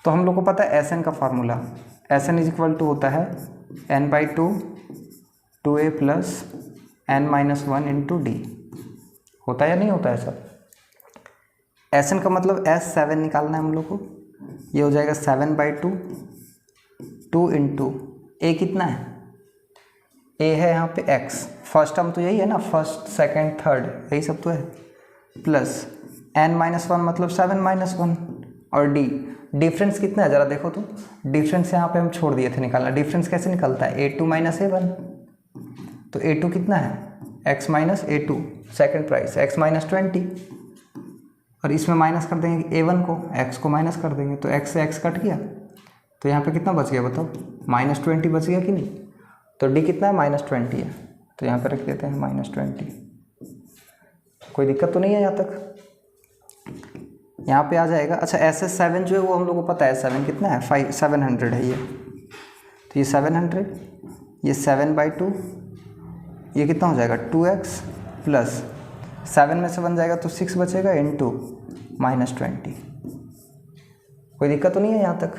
तो हम लोग को पता है एस एन का formula, S n is equal to होता है n/2 2a plus n-1 into d. होता है या नहीं होता है सर? एस एन का मतलब S7 निकालना है हम लोग को। ये हो जाएगा 7/2 2 इंटू ए कितना है, ए है यहाँ पे x, फर्स्ट टर्म तो यही है ना, फर्स्ट सेकंड थर्ड यही सब तो है, प्लस n-1 मतलब 7-1 और d, डिफरेंस कितना है ज़रा देखो तो, डिफरेंस यहाँ पे हम छोड़ दिए थे निकालना। डिफरेंस कैसे निकलता है, a2 - a1, तो a2 कितना है x minus a2 second price x -20, और इसमें माइनस कर देंगे a1 को, x को माइनस कर देंगे तो x से x कट गया, तो यहाँ पे कितना बच गया बताओ, -20 बच गया कि नहीं। तो d कितना है -20 है, तो यहाँ पे रख देते हैं -20। कोई दिक्कत तो नहीं है यहाँ तक, यहाँ पे आ जाएगा। अच्छा SS7 जो है वो हम लोग को पता है 7 कितना है 700 है ये, तो ये 700, ये 7/2, ये कितना हो जाएगा 2x प्लस 7 में से 1 जाएगा तो 6 बचेगा इंटू -20। कोई दिक्कत तो नहीं है यहाँ तक।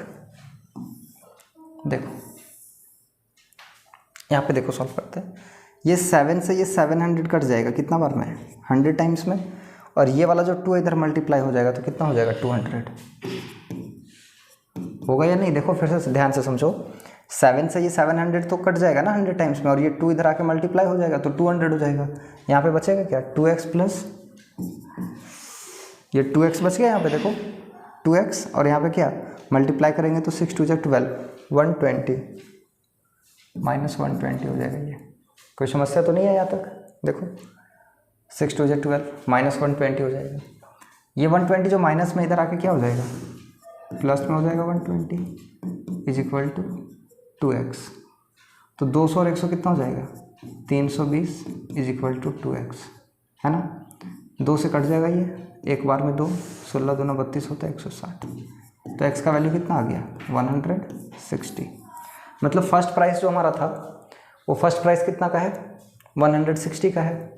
देखो यहाँ पे देखो सॉल्व करते हैं, ये 7 से ये 700 कट जाएगा कितना बार में 100 टाइम्स में, और ये वाला जो 2 इधर मल्टीप्लाई हो जाएगा तो कितना हो जाएगा 200 होगा या नहीं। देखो फिर से ध्यान से समझो, 7 से ये 700 तो कट जाएगा ना 100 टाइम्स में, और ये 2 इधर आके मल्टीप्लाई हो जाएगा तो 200 हो जाएगा। यहाँ पे बचेगा क्या 2x प्लस ये 2x बच गया, यहाँ पे देखो 2x, और यहाँ पे क्या मल्टीप्लाई करेंगे तो 6 2 12 120 -120 हो जाएगा। ये कोई समस्या तो नहीं है यहाँ तक। देखो 6 2 12 -120 हो जाएगा। ये 120 जो माइनस में इधर आके क्या हो जाएगा प्लस में हो जाएगा, 120 इज इक्वल टू 2x, तो 200 और 100 कितना हो जाएगा 320 इज इक्वल टू 2x, है ना। 2 से कट जाएगा ये, एक बार में 2, 16 दूना 32 होता है 160, तो x का वैल्यू कितना आ गया 160। मतलब फर्स्ट प्राइस जो हमारा था वो फर्स्ट प्राइस कितना का है 160 का है,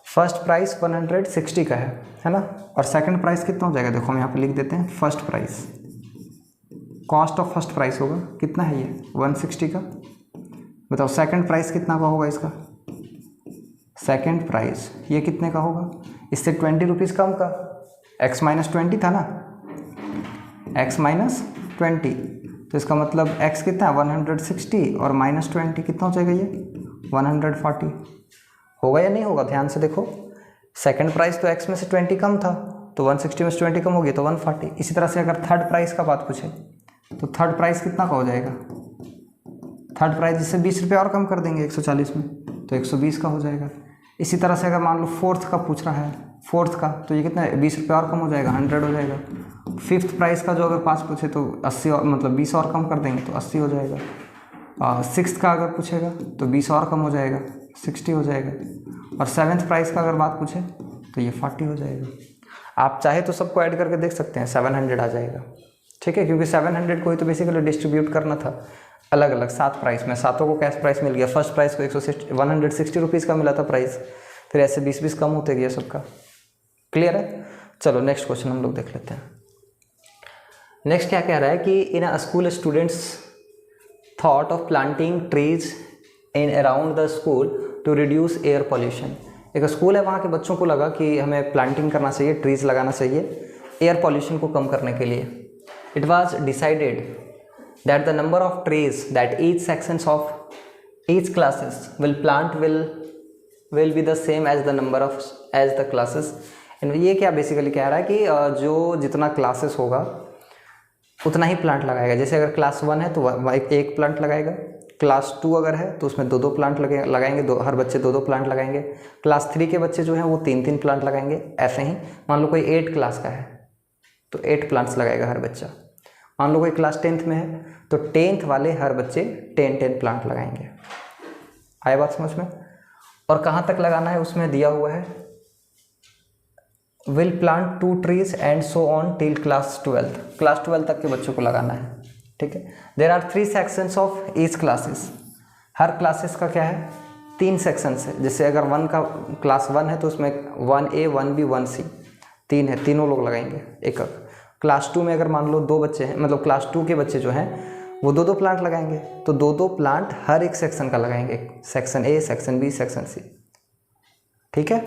फर्स्ट प्राइस 160 का है ना। और सेकंड प्राइस कितना हो जाएगा, देखो हम यहाँ पे लिख देते हैं first price, cost of first price होगा कितना है ये 160 का। बताओ सेकंड प्राइस कितना का होगा इसका, सेकंड प्राइस ये कितने का होगा, इससे 20 रुपीज़ कम का, x -20 था ना, x -20, तो इसका मतलब x कितना है 160 और -20 कितना हो जाएगा ये 140 होगा या नहीं होगा। ध्यान से देखो, सेकंड प्राइस तो x में से 20 कम था, तो 160 में से 20 कम हो गया तो 140। इसी तरह से अगर थर्ड प्राइस का बात पूछे तो थर्ड प्राइस कितना का हो जाएगा, थर्ड प्राइस जिससे 20 रुपये और कम कर देंगे 140 में तो 120 का हो जाएगा। इसी तरह से अगर मान लो फोर्थ का पूछ रहा है, फोर्थ का तो ये कितना है 20 रुपये और कम हो जाएगा 100 हो जाएगा। फिफ्थ प्राइस का जो अगर 5 पूछे तो 80 और मतलब 20 और कम कर देंगे तो 80 हो जाएगा। सिक्स्थ का अगर पूछेगा तो 20 और कम हो जाएगा 60 हो जाएगा। और सेवन्थ प्राइस का अगर बात पूछे तो ये 40 हो जाएगा। आप चाहे तो सबको ऐड करके देख सकते हैं 700 आ जाएगा, ठीक है, क्योंकि 700 को ही तो बेसिकली डिस्ट्रीब्यूट करना था अलग अलग 7 प्राइस में, सातों को कैश प्राइस मिल गया। फर्स्ट प्राइस को 160 रुपीज़ का मिला था प्राइस, फिर ऐसे 20-20 कम होते गया सबका। क्लियर है। चलो नेक्स्ट क्वेश्चन हम लोग देख लेते हैं। नेक्स्ट क्या कह रहा है कि in a school students thought of planting trees in around the school to reduce air pollution. एक स्कूल है, वहाँ के बच्चों को लगा कि हमें प्लांटिंग करना चाहिए, ट्रीज लगाना चाहिए एयर पॉल्यूशन को कम करने के लिए। It was decided that the number of trees that each sections of each classes will plant will be the same as the number of as the classes। ये क्या बेसिकली कह रहा है कि जो जितना क्लासेस होगा उतना ही प्लांट लगाएगा। जैसे अगर क्लास 1 है तो एक प्लांट लगाएगा, क्लास 2 अगर है तो उसमें 2-2 प्लांट लगाएंगे, हर बच्चे 2-2 प्लांट लगाएंगे। क्लास 3 के बच्चे जो हैं वो 3-3 प्लांट लगाएंगे। ऐसे ही मान लो कोई 8 क्लास का है तो 8 प्लांट्स लगाएगा हर बच्चा। मान लो कोई क्लास 10th में है तो 10th वाले हर बच्चे 10 प्लांट लगाएंगे। आया बात समझ में। और कहाँ तक लगाना है उसमें दिया हुआ है, will plant 2 trees and so on till class 12th। Class 12 तक के बच्चों को लगाना है, ठीक है। There are 3 sections of each classes. हर क्लासेस का क्या है 3 सेक्शन है, जैसे अगर 1 का क्लास 1 है तो उसमें 1A 1B 1C 3 है, तीनों लोग लगाएंगे एक। क्लास 2 में अगर मान लो 2 बच्चे हैं, मतलब क्लास 2 के बच्चे जो हैं वो 2-2 प्लांट लगाएंगे, तो 2-2 प्लांट हर एक सेक्शन का लगाएंगे, section A, section B, section C। ठीक है।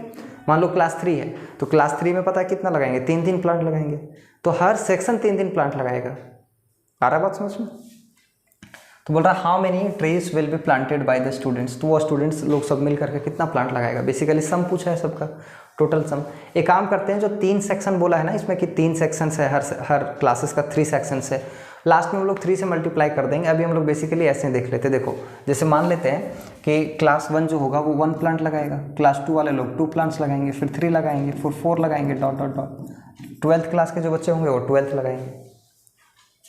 मान लो क्लास 3 है तो क्लास 3 में पता है कितना लगाएंगे, 3-3 प्लांट लगाएंगे, तो हर सेक्शन 3-3 प्लांट लगाएगा। आ रहा है बात समझ में? तो बोल रहा है how many trees will be planted by the students, तो वो स्टूडेंट्स लोग सब मिल करके कितना प्लांट लगाएगा। बेसिकली सम पूछा है सबका, टोटल सम। एक काम करते हैं, जो 3 सेक्शन बोला है ना इसमें कि 3 सेक्शंस है, हर क्लासेस का 3 सेक्शंस है, लास्ट में हम लोग 3 से मल्टीप्लाई कर देंगे। अभी हम लोग बेसिकली ऐसे देख लेते हैं। देखो जैसे मान लेते हैं कि क्लास 1 जो होगा वो 1 प्लांट लगाएगा, क्लास 2 वाले लोग 2 प्लांट्स लगाएंगे, फिर 3 लगाएंगे, फिर 4 लगाएंगे, dot dot dot. 12th class के जो बच्चे होंगे वो 12th लगाएंगे,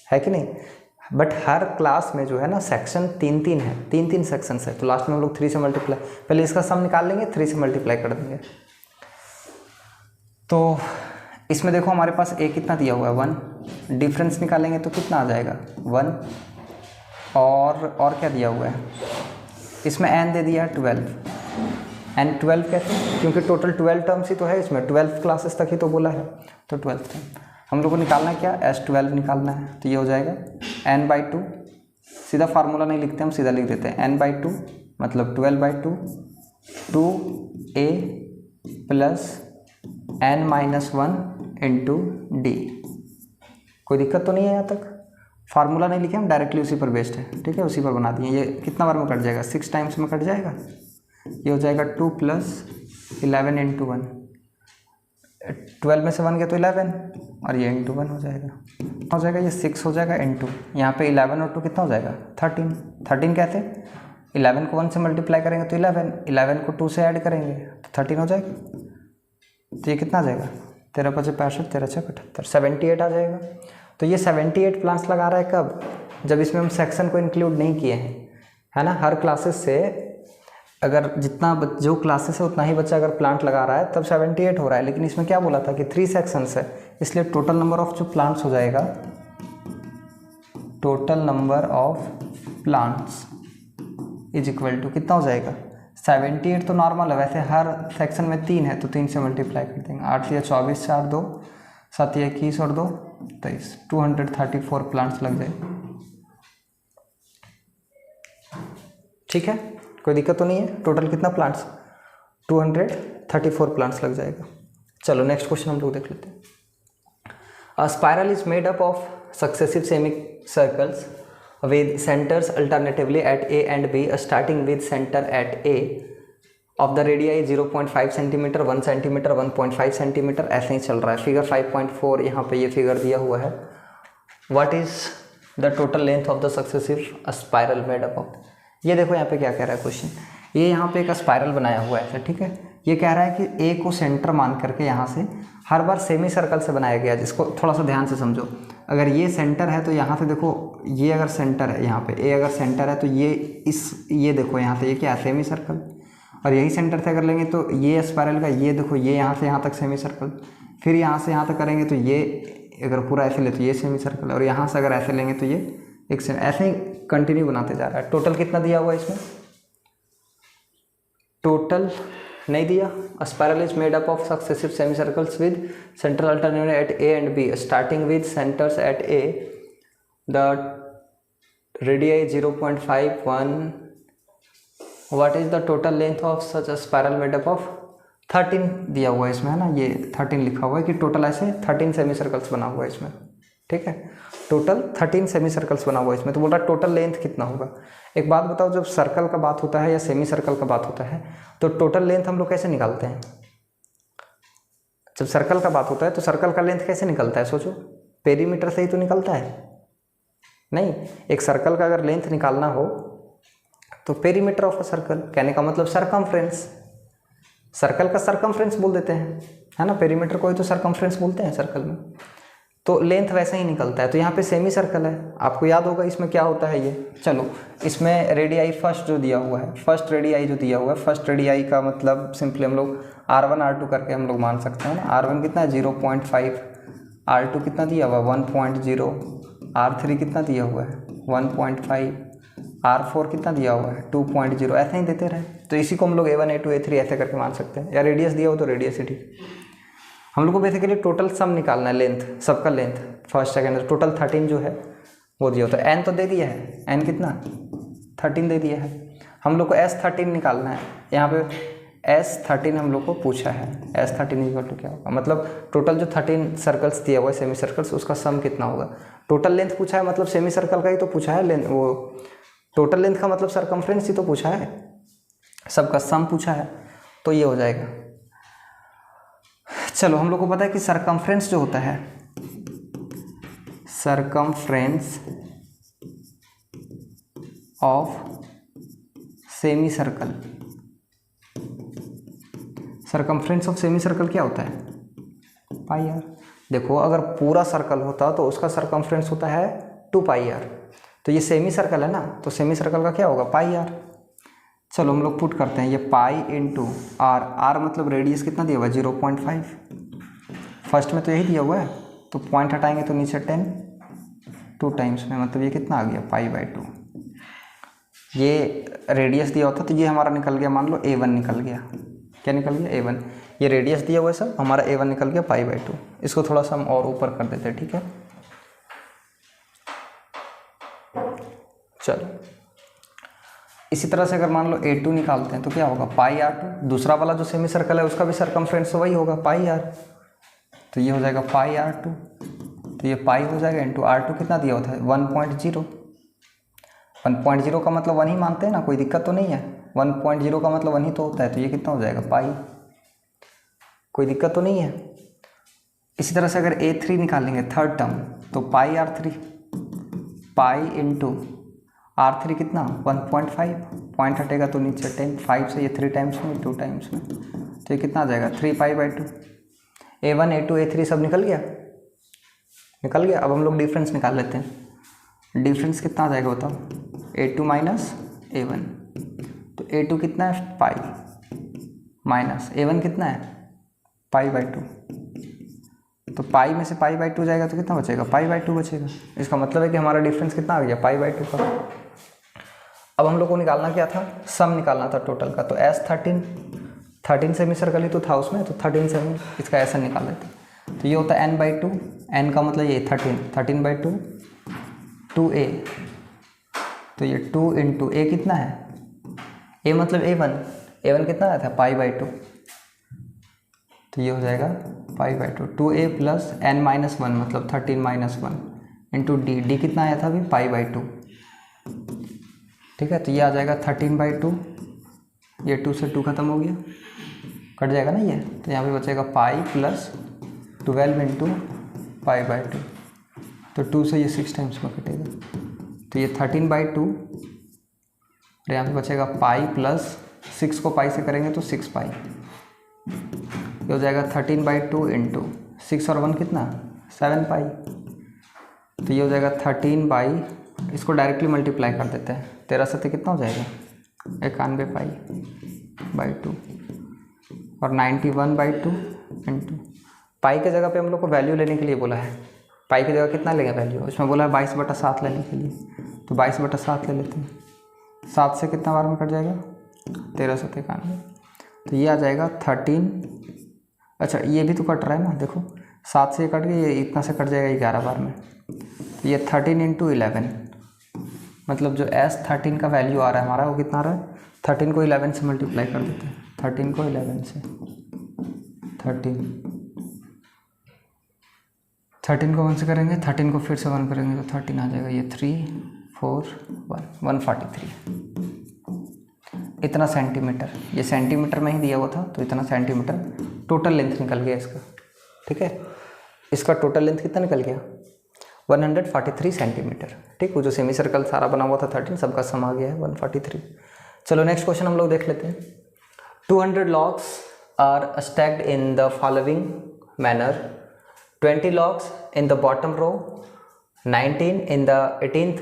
है कि नहीं। बट हर क्लास में जो है ना सेक्शन 3-3 है, 3-3 सेक्शंस है, तो लास्ट में हम लोग 3 से मल्टीप्लाई, पहले इसका सम निकाल लेंगे, 3 से मल्टीप्लाई कर देंगे। तो इसमें देखो हमारे पास a कितना दिया हुआ है 1, डिफरेंस निकालेंगे तो कितना आ जाएगा 1, और क्या दिया हुआ है इसमें n दे दिया है 12, n 12 कैसे, क्योंकि टोटल 12 टर्म्स ही तो है इसमें, 12th क्लासेस तक ही तो बोला है, तो 12th टर्म हम लोग को निकालना है क्या, S12 निकालना है। तो ये हो जाएगा n/2, सीधा फार्मूला नहीं लिखते हम, सीधा लिख देते हैं n/2 मतलब 12/2 2a plus n-1 into D. कोई दिक्कत तो नहीं है यहाँ तक? फार्मूला नहीं लिखे हम, डायरेक्टली उसी पर बेस्ड है, ठीक है, उसी पर बना दिए। ये कितना बार में कट जाएगा, 6 टाइम्स में कट जाएगा। ये हो जाएगा 2 + 11 इंटू 1, 12 में से 1 गया तो 11, और ये इंटू 1 हो जाएगा, ये 6 हो जाएगा इंटू, यहाँ पे 11 और 2 कितना हो जाएगा 13। 13 कहते 11 को 1 से मल्टीप्लाई करेंगे तो 11, 11 को 2 से ऐड करेंगे तो 13 हो जाएगा। तो ये कितना आ जाएगा 13×5 = 65, 13×6 = 78, 78 आ जाएगा। तो ये 78 प्लांट्स लगा रहा है कब, जब इसमें हम सेक्शन को इंक्लूड नहीं किए हैं, है ना। हर क्लासेस से अगर जितना जो क्लासेस है उतना ही बच्चा अगर प्लांट लगा रहा है तब 78 हो रहा है, लेकिन इसमें क्या बोला था कि 3 सेक्शंस है, इसलिए टोटल नंबर ऑफ जो प्लांट्स हो जाएगा, total number of plants is equal to कितना हो जाएगा 78। तो नॉर्मल है वैसे, हर सेक्शन में 3 है तो 3 से मल्टीप्लाई कर देंगे, 8 या 24, 4 2 7 या 21 और 2 23, 234 प्लांट्स लग जाए। ठीक है, कोई दिक्कत तो नहीं है। टोटल कितना प्लांट्स 234 प्लांट्स लग जाएगा। चलो नेक्स्ट क्वेश्चन हम लोग देख लेते हैं। अ spiral is made up of successive semi circles with centers alternatively at A and B, starting with center at A of the radii 0.5 centimetre, 1 centimetre, 1.5 centimetre, ऐसे ही चल रहा है। फिगर 5.4 यहाँ पे ये फिगर दिया हुआ है। What is the total length of the successive spiral made up of. ये देखो यहाँ पे क्या कह रहा है क्वेश्चन, ये यहाँ पे एक स्पाइरल बनाया हुआ है, ठीक है। ये कह रहा है कि ए को सेंटर मान करके यहाँ से हर बार सेमी सर्कल से बनाया गया, जिसको थोड़ा सा ध्यान से समझो। अगर ये सेंटर है तो यहाँ से देखो, ये अगर सेंटर है यहाँ पे, ए अगर सेंटर है तो ये देखो यहाँ से ये क्या है सेमी सर्कल, और यही सेंटर से अगर लेंगे तो ये स्पाइरल का ये देखो, ये यहाँ से यहाँ तक सेमी सर्कल, फिर यहाँ से यहाँ तक करेंगे तो ये अगर पूरा ऐसे ले तो ये सेमी सर्कल, और यहाँ से अगर ऐसे लेंगे तो ये एक ऐसे ही कंटिन्यू बनाते जा रहा है। टोटल कितना दिया हुआ है इसमें, टोटल नहीं दिया। Spiral is made up of successive semi circles with central alternative at A and B, starting with centers at A, the radii 0.5 1। What is the total length of such a spiral made up of 13 दिया हुआ है इसमें, है ना, ये 13 लिखा हुआ है कि टोटल ऐसे 13 सेमी सर्कल्स बना हुआ है इसमें, ठीक है। टोटल 13 सेमी सर्कल्स बना हुआ है इसमें। तो बोल रहा है टोटल लेंथ कितना होगा। एक बात बताओ, जब सर्कल का बात होता है या सेमी सर्कल का बात होता है तो टोटल लेंथ हम लोग कैसे निकालते हैं। जब सर्कल का बात होता है तो सर्कल का लेंथ कैसे निकलता है, सोचो, पेरीमीटर से ही तो निकलता है। नहीं, एक सर्कल का अगर लेंथ निकालना हो तो पेरीमीटर ऑफ अ सर्कल, कहने का मतलब सरकमफ्रेंस, सर्कल का सरकमफ्रेंस बोल देते हैं, है ना। पेरीमीटर को ही तो सरकमफ्रेंस बोलते हैं सर्कल में। तो लेंथ वैसे ही निकलता है। तो यहाँ पे सेमी सर्कल है, आपको याद होगा इसमें क्या होता है ये। चलो, इसमें रेडियाई फर्स्ट जो दिया हुआ है, फर्स्ट रेडियाई जो दिया हुआ है, फर्स्ट रेडियाई का मतलब सिंपली हम लोग R1 R2 करके हम लोग मान सकते हैं ना। R1 कितना है 0.5, R2 कितना दिया हुआ है 1.0, R3 कितना दिया हुआ है 1.5, R4 कितना दिया हुआ है 2.0, ऐसे ही देते रहे। तो इसी को हम लोग A1 A2 A3 ऐसे करके मान सकते हैं, या रेडियस दिया हो तो रेडियस ही ठीक। हम लोग को बेसिकली टोटल सम निकालना है, लेंथ, सबका लेंथ, फर्स्ट सेकेंड, टोटल 13 जो है वो दिया हो। तो n तो दे दिया है, n कितना 13 दे दिया है। हम लोग को S13 निकालना है, यहाँ पे S13 हम लोग को पूछा है। S13 इक्वल टू क्या होगा, मतलब टोटल जो 13 सर्कल्स दिया हुआ है सेमी सर्कल्स, उसका सम कितना होगा। टोटल लेंथ पूछा है, मतलब सेमी सर्कल का ही तो पूछा है लेंथ, वो टोटल लेंथ का मतलब सरकमफ्रेंस ही तो पूछा है, सबका सम पूछा है, तो ये हो जाएगा। चलो हम लोग को पता है कि सरकमफ्रेंस जो होता है, circumference of semi circle, circumference of semi circle क्या होता है, पाई आर। देखो अगर पूरा सर्कल होता तो उसका सरकमफ्रेंस होता है 2 पाई आर, तो ये सेमी सर्कल है ना, तो सेमी सर्कल का क्या होगा, पाई आर। चलो हम लोग पुट करते हैं, ये पाई इंटू आर, आर मतलब रेडियस कितना दिया हुआ है 0.5, फर्स्ट में तो यही दिया हुआ है, तो पॉइंट हटाएंगे तो नीचे 10, 2 टाइम्स में, मतलब ये कितना आ गया पाई/2। ये रेडियस दिया होता तो ये हमारा निकल गया, मान लो A1 निकल गया, क्या निकल गया A1, ये रेडियस दिया हुआ है सब, हमारा A1 निकल गया पाई/2। इसको थोड़ा सा हम और ऊपर कर देते हैं, ठीक है। चलो इसी तरह से अगर मान लो A2 निकालते हैं तो क्या होगा पाई/2, दूसरा वाला जो सेमी सर्कल है उसका भी सरकमफ्रेंस वही होगा पाई/r, तो ये हो जाएगा पाई/r2, तो ये पाई हो जाएगा इंटू R2 कितना दिया होता है 1.0, 1.0 का मतलब 1 ही मानते हैं ना, कोई दिक्कत तो नहीं है, 1.0 का मतलब 1 ही तो होता है, तो ये कितना हो जाएगा पाई, कोई दिक्कत तो नहीं है। इसी तरह से अगर A3 निकालेंगे थर्ड टर्म, तो पाई/r3, पाई इंटू R3 कितना 1.5, पॉइंट हटेगा तो नीचे 10, 5 से ये 3 टाइम्स में 2 टाइम्स में, तो ये कितना आ जाएगा 3 पाई/2। A1 A2 A3 सब निकल गया, निकल गया। अब हम लोग डिफरेंस निकाल लेते हैं, डिफरेंस कितना आ जाएगा बताओ, A2 माइनस A1, तो A2 कितना है पाई, माइनस A1 कितना है पाई/2, तो पाई में से पाई/2 जाएगा तो कितना बचेगा पाई/2 बचेगा। इसका मतलब है कि हमारा डिफरेंस कितना आ गया पाई/2 का। अब हम लोग को निकालना क्या था, सम निकालना था टोटल का, तो S13 सेमी सर्कल ही तो था उसमें, तो 13 सेमी, इसका ऐसा निकाल लेते हैं, तो ये होता है n/2, n का मतलब ये 13/2 2a, तो ये 2 इंटू a कितना है, a मतलब A1 कितना आया था पाई/2, तो ये हो जाएगा पाई/2, 2a प्लस n-1 मतलब 13-1 इंटू डी कितना आया था अभी पाई/2, ठीक है। तो ये आ जाएगा 13/2, ये 2 से 2 खत्म हो गया, कट जाएगा ना ये, तो यहाँ पे बचेगा पाई प्लस 12 इंटू पाई/2, तो 2 से ये 6 टाइम्स में कटेगा, तो ये 13/2, और यहाँ पे बचेगा पाई प्लस 6 को पाई से करेंगे तो 6 पाई, ये हो जाएगा 13/2 इंटू 6 और 1 कितना 7 पाई, तो ये हो जाएगा 13 इसको डायरेक्टली मल्टीप्लाई कर देते हैं, 13 से कितना हो जाएगा 91 पाई/2, और 91/2 इंटू पाई के जगह पे हम लोग को वैल्यू लेने के लिए बोला है, पाई की जगह कितना लेगा वैल्यू, उसमें बोला है 22/7 लेने के लिए, तो 22/7 ले लेते हैं, 7 से कितना बार में कट जाएगा 13 से 91, तो ये आ जाएगा 13, अच्छा ये भी तो कट रहा है ना, देखो 7 से कट गया, ये इतना से कट जाएगा 11 बार में, तो ये 13 इंटू 11, मतलब जो S13 का वैल्यू आ रहा है हमारा वो कितना आ रहा है, 13 को 11 से मल्टीप्लाई कर देते हैं, 13 को 11 से, 13 को 1 से करेंगे, 13 को फिर से 1 करेंगे तो 13 आ जाएगा, ये 3 4 1 143, इतना सेंटीमीटर, ये सेंटीमीटर में ही दिया हुआ था, तो इतना सेंटीमीटर टोटल लेंथ निकल गया इसका, ठीक है। इसका टोटल लेंथ कितना निकल गया 143 सेंटीमीटर, ठीक। वो जो सेमी सर्कल सारा बना हुआ था 13, सबका सम आ गया है 143। चलो नेक्स्ट क्वेश्चन हम लोग देख लेते हैं। 200 logs are stacked in the following manner: 20 logs in the bottom row, 19 in the 18th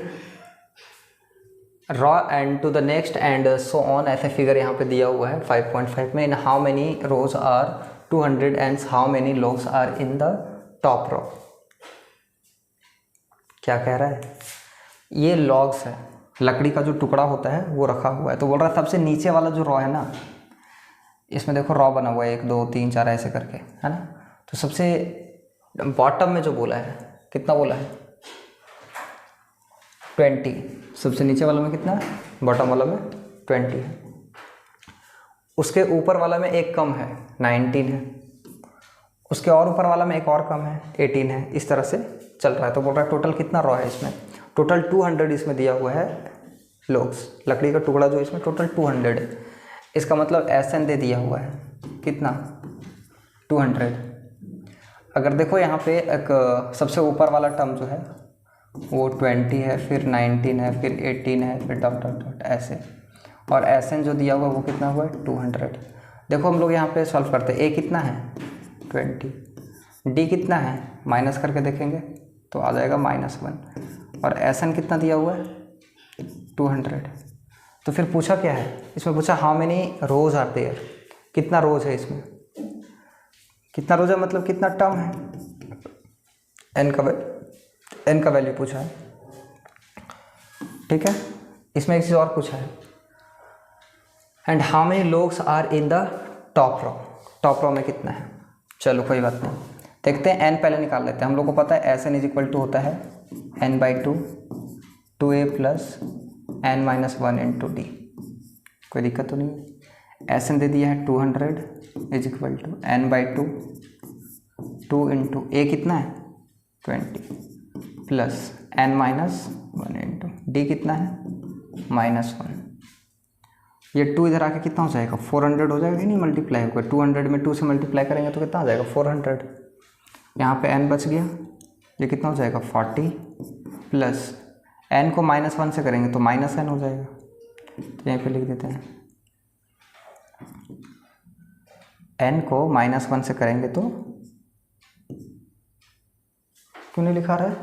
row and to the next and so on। ऐसे फिगर यहाँ पे दिया हुआ है 5.5 में। In how many rows are 200 and how many logs are in the top row। क्या कह रहा है, ये लॉग्स है, लकड़ी का जो टुकड़ा होता है वो रखा हुआ है। तो बोल रहा है सबसे नीचे वाला जो रॉ है ना, इसमें देखो रॉ बना हुआ है 1 2 3 4 ऐसे करके, है ना। तो सबसे बॉटम में जो बोला है, कितना बोला है 20, सबसे नीचे वाला में कितना है, बॉटम वाला में 20 है। उसके ऊपर वाला में एक कम है 19 है, उसके और ऊपर वाला में एक और कम है 18 है। इस तरह से चल रहा है। तो बोल रहा है टोटल कितना रॉ है इसमें, टोटल 200 इसमें दिया हुआ है लोग्स, लकड़ी का टुकड़ा जो इसमें टोटल 200 है। इसका मतलब SN दे दिया हुआ है कितना 200। अगर देखो यहाँ पे एक सबसे ऊपर वाला टर्म जो है वो 20 है, फिर 19 है, फिर 18 है, फिर डॉट डॉट डॉट ऐसे, और SN जो दिया हुआ है वो कितना हुआ है 200। देखो हम लोग यहाँ पे सॉल्व करते हैं। A कितना है 20, D कितना है माइनस करके देखेंगे तो आ जाएगा -1, और SN कितना दिया हुआ है 200। तो फिर पूछा क्या है इसमें, पूछा how many rows are there, कितना रोज है इसमें, कितना रोज है मतलब कितना टर्म है, n का वैल्यू पूछा है। ठीक है, इसमें एक चीज़ और पूछा है, and how many logs are in the top row, top row में कितना है। चलो कोई बात नहीं, देखते हैं n पहले निकाल लेते हैं। हम लोग को पता है SN = होता है n/2 2a + n-1 × d, कोई दिक्कत तो नहीं। SN दे दिया है 200 = n/2 2 × a कितना है 20 + n-1 × d कितना है -1। ये 2 इधर आके कितना हो जाएगा 400 हो जाएगा कि नहीं, मल्टीप्लाई होगा 200 में 2 से मल्टीप्लाई करेंगे तो कितना आ जाएगा 400। यहाँ पे n बच गया, ये कितना हो जाएगा 40 प्लस n को -1 से करेंगे तो -n हो जाएगा। तो यहीं पे लिख देते हैं n को -1 से करेंगे तो, क्यों नहीं लिखा रहा है,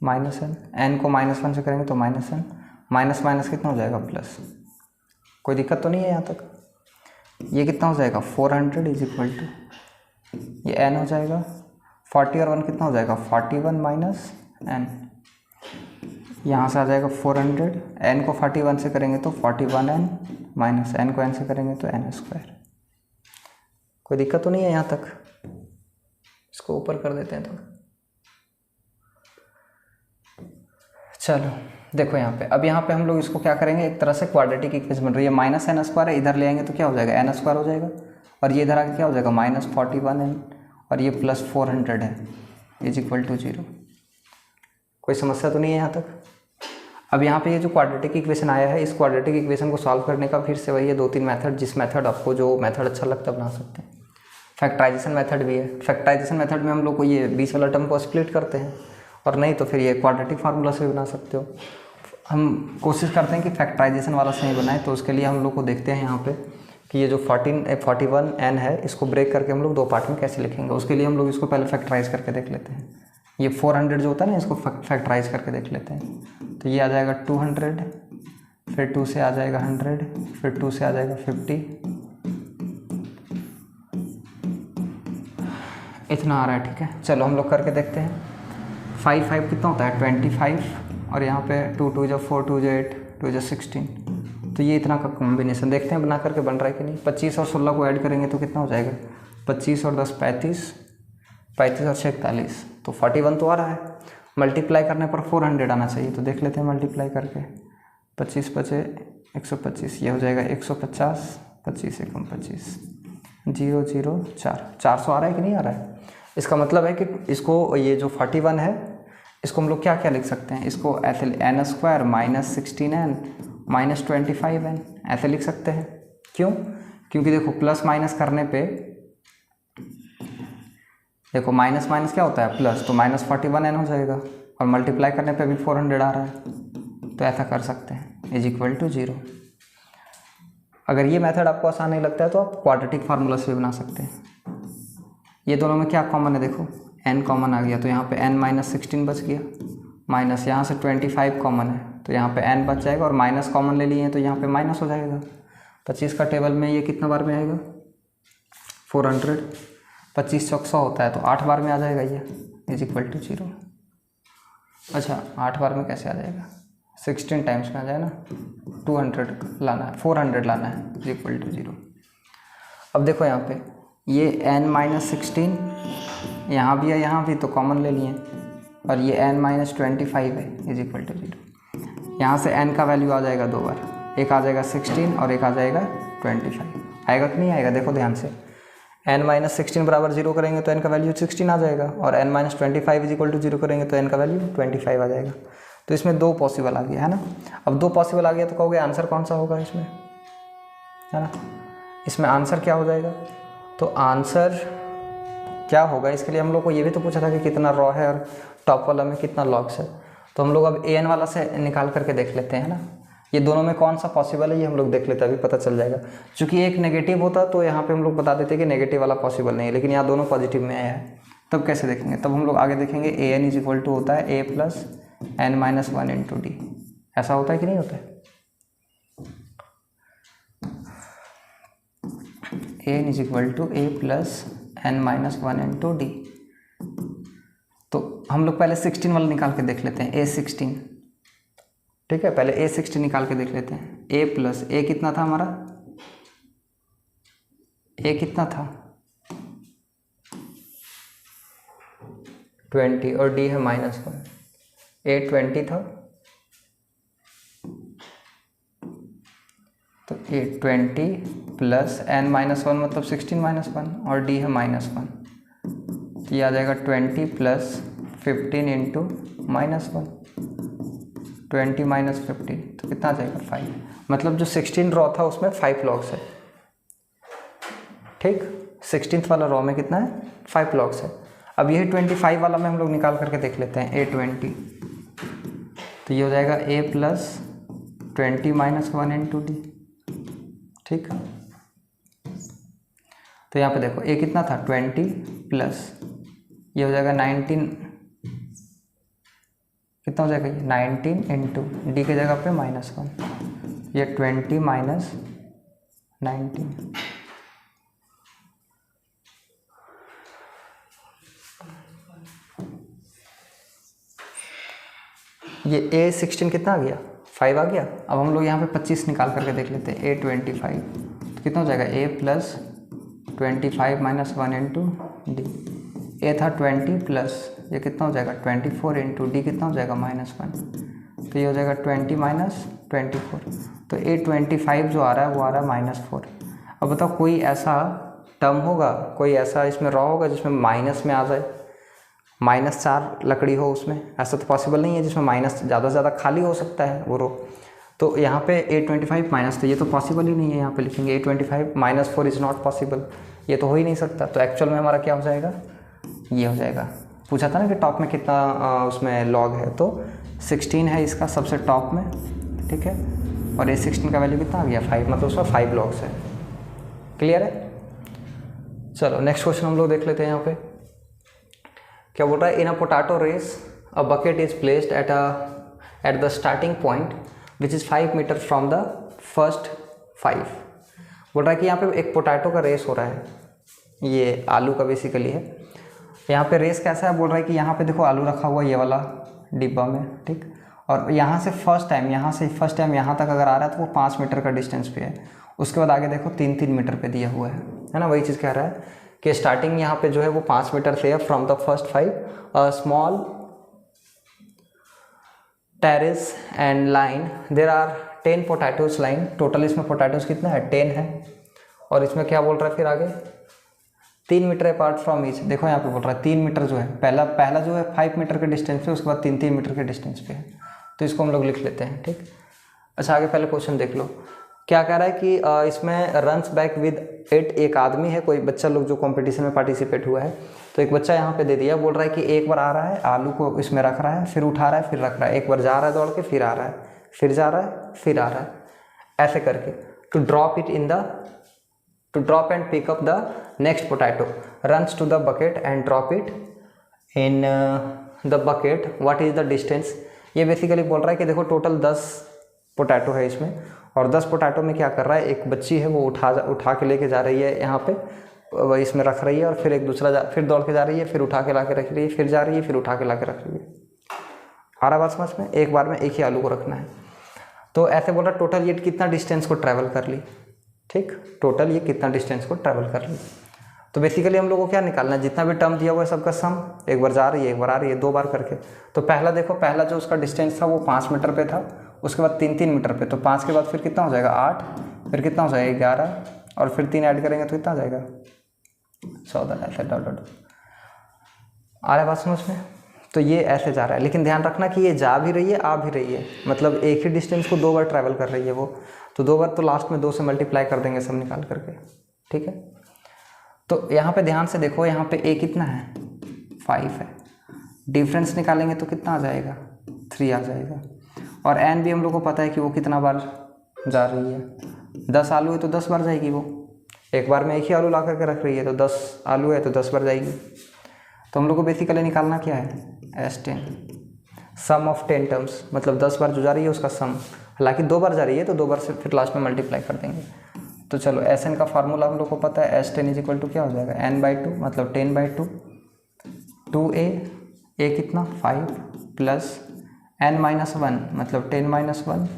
-n, n को -1 से करेंगे तो -n, माइनस माइनस कितना हो जाएगा प्लस, कोई दिक्कत तो नहीं है यहाँ तक। ये कितना हो जाएगा 400 = ये n हो जाएगा 40 और 1 कितना हो जाएगा 41 - n, यहाँ से आ जाएगा 400, n को 41 से करेंगे तो 41n माइनस n को n से करेंगे तो n²। कोई दिक्कत तो नहीं है यहाँ तक। इसको ऊपर कर देते हैं थोड़ा। चलो देखो यहाँ पे, अब यहाँ पे हम लोग इसको क्या करेंगे, एक तरह से क्वाड्रेटिक इक्वेशन बन रही है, -n² है, इधर ले आएंगे तो क्या हो जाएगा n² हो जाएगा, और ये इधर आके क्या हो जाएगा -41n, और ये +400 है = 0। कोई समस्या तो नहीं है यहाँ तक। अब यहाँ पे ये जो क्वाड्रेटिक इक्वेशन आया है, इस क्वाड्रेटिक इक्वेशन को सॉल्व करने का फिर से वही है 2-3 मेथड, जिस मेथड आपको जो मेथड अच्छा लगता है बना सकते हैं। फैक्टराइजेशन मेथड भी है। फैक्टराइजेशन मेथड में हम लोग को ये 20 वाला टर्म को स्प्लिट करते हैं, और नहीं तो फिर ये क्वाड्रेटिक फार्मूला से भी बना सकते हो। हम कोशिश करते हैं कि फैक्टराइजेशन वाला सही बनाए, तो उसके लिए हम लोग को देखते हैं यहाँ पे कि ये जो 41n है, इसको ब्रेक करके हम लोग 2 पार्ट में कैसे लिखेंगे। उसके लिए हम लोग इसको पहले फैक्टराइज करके देख लेते हैं। ये 400 जो होता है ना, इसको फैक्टराइज करके देख लेते हैं। तो ये आ जाएगा 200, फिर 2 से आ जाएगा 100, फिर 2 से आ जाएगा 50, इतना आ रहा है। ठीक है, चलो हम लोग करके देखते हैं। 5 5 कितना होता है 25, और यहाँ पे 2 2 = 4 2 = 8 2 = 16। तो ये इतना का कॉम्बिनेशन देखते हैं बना करके बन रहा है कि नहीं। 25 और 16 को ऐड करेंगे तो कितना हो जाएगा 25 और 10 35, 35 और 6 41, तो 41 तो आ रहा है। मल्टीप्लाई करने पर 400 आना चाहिए, तो देख लेते हैं मल्टीप्लाई करके। 25 बचे 125, ये हो जाएगा 150, 25 एकम 25, 0 0 4, 400 आ रहा है कि नहीं आ रहा है। इसका मतलब है कि इसको, ये जो 41 है, इसको हम लोग क्या क्या लिख सकते हैं, इसको ऐसे n² -16n -25n ऐसे लिख सकते हैं। क्यों? क्योंकि देखो प्लस माइनस करने पे, देखो माइनस माइनस क्या होता है प्लस, तो -41n हो जाएगा, और मल्टीप्लाई करने पे भी 400 आ रहा है, तो ऐसा कर सकते हैं = 0। अगर ये मेथड आपको आसान नहीं लगता है तो आप क्वाड्रेटिक फार्मूला से भी बना सकते हैं। ये दोनों में क्या कॉमन है, देखो n कॉमन आ गया, तो यहाँ पे n - 16 बच गया, माइनस यहाँ से 25 कॉमन है, तो यहाँ पे n बच जाएगा, और माइनस कॉमन ले लिए हैं तो यहाँ पे माइनस हो जाएगा। 25 का टेबल में ये कितना बार में आएगा 400, 25 चौक 100 होता है, तो 8 बार में आ जाएगा ये इज इक्वल टू 0। अच्छा 8 बार में कैसे आ जाएगा, 16 टाइम्स में आ जाए ना, 200 लाना है, 400 लाना है इज इक्वल टू 0। अब देखो यहाँ पे ये n-16 यहाँ भी है, यहाँ भी, तो कॉमन ले लिए, और ये n-25 है इज इक्वल टू 0। यहाँ से n का वैल्यू आ जाएगा 2 बार, एक आ जाएगा 16 और एक आ जाएगा 25। आएगा कि नहीं आएगा, देखो ध्यान से, n-16 बराबर 0 करेंगे तो n का वैल्यू 16 आ जाएगा, और n-25 इज इक्वल टू 0 करेंगे तो n का वैल्यू 25 आ जाएगा। तो इसमें 2 पॉसिबल आ गया है ना। अब 2 पॉसिबल आ गया तो कहोगे आंसर कौन सा होगा इसमें, है ना। इसमें आंसर क्या हो जाएगा, तो आंसर क्या होगा, इसके लिए हम लोग को ये भी तो पूछा था कि कितना रॉ है और टॉप वाला में कितना लॉग्स है। तो हम लोग अब an वाला से निकाल करके देख लेते हैं ना, ये दोनों में कौन सा पॉसिबल है ये हम लोग देख लेते हैं, अभी पता चल जाएगा। चूँकि एक नेगेटिव होता तो यहाँ पे हम लोग बता देते कि नेगेटिव वाला पॉसिबल नहीं है, लेकिन यहाँ दोनों पॉजिटिव में आया है, तब कैसे देखेंगे, तब हम लोग आगे देखेंगे an इज इक्वल टू होता है a plus n-1 into d. ऐसा होता है कि नहीं होता है, an is equal to a plus n-1 into d. तो हम लोग पहले 16 वाला निकाल के देख लेते हैं, a16, ठीक है, पहले a16 निकाल के देख लेते हैं। a प्लस a कितना था हमारा, a कितना था 20 और d है -1, a 20 था, तो a 20 प्लस n-1 मतलब 16-1 और d है -1, तो ये आ जाएगा 20 प्लस 15 इंटू -1, 20 माइनस 15, तो कितना आ जाएगा 5। मतलब जो 16 रॉ था उसमें 5 लॉग्स है, ठीक, 16th वाला रॉ में कितना है 5 लॉग्स है। अब यही 25 वाला में हम लोग निकाल करके देख लेते हैं, a20, तो ये हो जाएगा a प्लस 20-1 इंटू डी, ठीक। तो यहाँ पे देखो a कितना था 20 प्लस ये हो जाएगा 19, कितना हो जाएगा ये 19 इंटू डी की जगह पे -1, ये 20 माइनस 19, ये a16 कितना आ गया 5 आ गया। अब हम लोग यहाँ पे 25 निकाल करके देख लेते हैं, a25, तो कितना हो जाएगा a plus 25-1 into D, a था 20 प्लस ये कितना हो जाएगा 24 इंटू डी कितना हो जाएगा -1, तो ये हो जाएगा 20 माइनस 24, तो a25 जो आ रहा है वो आ रहा है -4। अब बताओ कोई ऐसा टर्म होगा, कोई ऐसा इसमें रॉ होगा जिसमें माइनस में आ जाए, -4 लकड़ी हो उसमें, ऐसा तो पॉसिबल नहीं है, जिसमें माइनस ज़्यादा से ज़्यादा खाली हो सकता है वो रो। तो यहाँ पे a25 माइनस, तो ये तो पॉसिबल ही नहीं है, यहाँ पे लिखेंगे a25 -4 इज़ नॉट पॉसिबल, ये तो हो ही नहीं सकता। तो एक्चुअल में हमारा क्या हो जाएगा, ये हो जाएगा। पूछा था ना कि टॉप में कितना उसमें लॉग है, तो 16 है इसका सबसे टॉप में, ठीक है, और a16 का वैल्यू कितना आ गया 5, मतलब उसमें 5 लॉग्स है। क्लियर है। चलो नेक्स्ट क्वेश्चन हम लोग देख लेते हैं। यहाँ पे क्या बोल रहा है, in a potato race a bucket is placed at the starting point which is 5 meter from the first 5। बोल रहा है कि यहाँ पे एक पोटैटो का रेस हो रहा है, ये आलू का बेसिकली है। यहाँ पे रेस कैसा है, बोल रहा है कि यहाँ पे देखो आलू रखा हुआ ये वाला डिब्बा में, ठीक, और यहाँ से फर्स्ट टाइम यहाँ तक अगर आ रहा है तो वो 5 मीटर का डिस्टेंस पे है। उसके बाद आगे देखो 3-3 मीटर पे दिया हुआ है ना, वही चीज़ कह रहा है कि स्टार्टिंग यहाँ पे जो है वो 5 मीटर से है from the first 5 small terrace and line there are 10 potatoes line. Total इसमें पोटैटोज कितना है 10 है, और इसमें क्या बोल रहा है फिर आगे 3 मीटर अपार्ट फ्रॉम ईच। देखो यहाँ पे बोल रहा है 3 मीटर जो है, पहला जो है 5 मीटर के डिस्टेंस पे, उसके बाद 3-3 मीटर के डिस्टेंस पे है, तो इसको हम लोग लिख लेते हैं, ठीक। अच्छा आगे पहले क्वेश्चन देख लो, क्या कह रहा है कि इसमें रन्स बैक विद 8, एक आदमी है, कोई बच्चा लोग जो कंपटीशन में पार्टिसिपेट हुआ है, तो एक बच्चा यहाँ पे दे दिया, बोल रहा है कि एक बार आ रहा है आलू को इसमें रख रहा है, फिर उठा रहा है, फिर रख रहा है, एक बार जा रहा है दौड़ के, फिर आ रहा है, फिर जा रहा है, फिर आ रहा है, ऐसे करके to drop and pick up the next potato, runs to the bucket and drop it in the bucket, what is the distance. ये बेसिकली बोल रहा है कि देखो टोटल 10 पोटैटो है इसमें, और 10 पोटैटो में क्या कर रहा है, एक बच्ची है वो उठा के लेके जा रही है यहाँ पे इसमें रख रही है और फिर एक दूसरा फिर दौड़ के जा रही है, फिर उठा के ला के रख रही है, फिर जा रही है, फिर उठा के ला के रख रही है। आ रहा बात समझ में? एक बार में एक ही आलू को रखना है। तो ऐसे बोल रहा टोटल ये कितना डिस्टेंस को ट्रैवल कर ली, ठीक, टोटल ये कितना डिस्टेंस को ट्रैवल कर ली। तो बेसिकली हम लोग को क्या निकालना है, जितना भी टर्म दिया हुआ है सबका सम, एक बार जा रही है एक बार आ रही है, 2 बार करके। तो पहला देखो, पहला जो उसका डिस्टेंस था वो 5 मीटर पे था, उसके बाद 3 मीटर पे, तो 5 के बाद फिर कितना हो जाएगा 8, फिर कितना हो जाएगा 11, और फिर 3 ऐड करेंगे तो कितना हो जाएगा 14। ऐसे डॉट आ रहा है बात समझ में? तो ये ऐसे जा रहा है, लेकिन ध्यान रखना कि ये जा भी रही है आ भी रही है, मतलब एक ही डिस्टेंस को 2 बार ट्रैवल कर रही है वो। तो 2 बार तो लास्ट में 2 से मल्टीप्लाई कर देंगे सब निकाल करके, ठीक है। तो यहाँ पे ध्यान से देखो, यहाँ पे a कितना है 5 है, डिफरेंस निकालेंगे तो कितना आ जाएगा 3 आ जाएगा। और n भी हम लोग को पता है कि वो कितना बार जा रही है, 10 आलू है तो 10 बार जाएगी वो, एक बार में एक ही आलू ला करके रख रही है, तो 10 आलू है तो 10 बार जाएगी। तो हम लोग को बेसिकली निकालना क्या है S10, सम ऑफ 10 टर्म्स, मतलब 10 बार जो जा रही है उसका सम, हालांकि 2 बार जा रही है तो 2 बार से फिर लास्ट में मल्टीप्लाई कर देंगे। तो चलो Sn का फार्मूला हम लोग को पता है, S10 इज इक्वल टू क्या हो जाएगा n/2, मतलब 10/2, 2a, a कितना 5 प्लस n-1, मतलब 10-1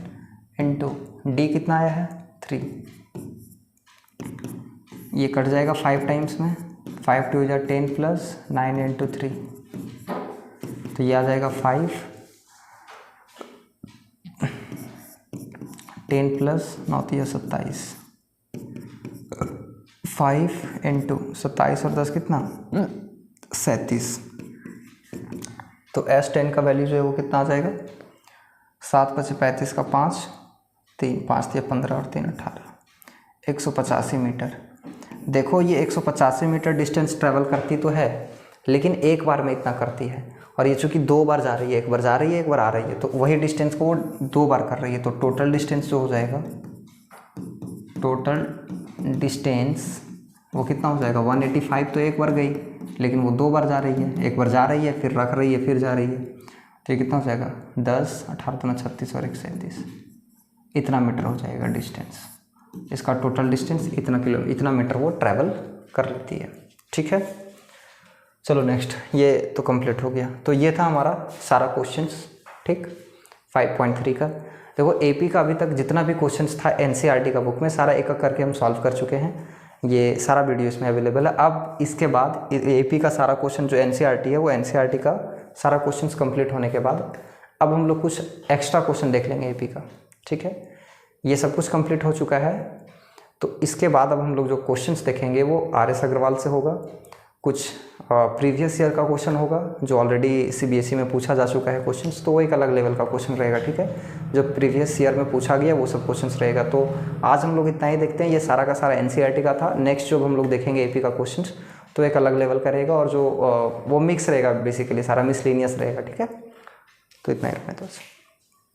इंटू d कितना आया है 3, ये कट जाएगा 5 टाइम्स में, 5 2 जा 10 प्लस 9 इंटू 3, तो ये आ जाएगा 5, 10 प्लस 9 27, 5 इंटू 27 और 10 कितना 37। तो S10 का वैल्यू जो है वो कितना आ जाएगा 7 × 35 का 5, 3 5 × 15 और 3 18, 185 मीटर। देखो ये 185 मीटर डिस्टेंस ट्रैवल करती तो है, लेकिन एक बार में इतना करती है, और ये चूँकि 2 बार जा रही है, एक बार जा रही है एक बार आ रही है, तो वही डिस्टेंस को वो 2 बार कर रही है। तो टोटल डिस्टेंस जो हो जाएगा, टोटल डिस्टेंस वो कितना हो जाएगा 185। तो एक बार गई, लेकिन वो 2 बार जा रही है, एक बार जा रही है फिर रख रही है फिर जा रही है, तो ये कितना हो जाएगा 10 18 दूना 36 और 1 37, इतना मीटर हो जाएगा डिस्टेंस। इसका टोटल डिस्टेंस इतना मीटर वो ट्रैवल कर लेती है, ठीक है। चलो नेक्स्ट, ये तो कंप्लीट हो गया। तो ये था हमारा सारा क्वेश्चंस, ठीक, 5.3 का। देखो AP का अभी तक जितना भी क्वेश्चंस था NCERT का बुक में, सारा एक एक करके हम सॉल्व कर चुके हैं, ये सारा वीडियो इसमें अवेलेबल है। अब इसके बाद AP का सारा क्वेश्चन जो NCERT है, वो NCERT का सारा क्वेश्चंस कंप्लीट होने के बाद अब हम लोग कुछ एक्स्ट्रा क्वेश्चन देख लेंगे AP का, ठीक है। ये सब कुछ कंप्लीट हो चुका है, तो इसके बाद अब हम लोग जो क्वेश्चंस देखेंगे वो RS अग्रवाल से होगा, कुछ प्रीवियस ईयर का क्वेश्चन होगा जो ऑलरेडी CBSE में पूछा जा चुका है क्वेश्चंस, तो वो एक अलग लेवल का क्वेश्चन रहेगा, ठीक है। जो प्रीवियस ईयर में पूछा गया वो सब क्वेश्चंस रहेगा। तो आज हम लोग इतना ही देखते हैं, ये सारा का सारा NCERT का था। नेक्स्ट जो हम लोग देखेंगे AP का क्वेश्चंस, तो एक अलग लेवल का रहेगा, और जो वो मिक्स रहेगा, बेसिकली सारा मिसलेनियस रहेगा, ठीक है। तो इतना ही रखना है। तो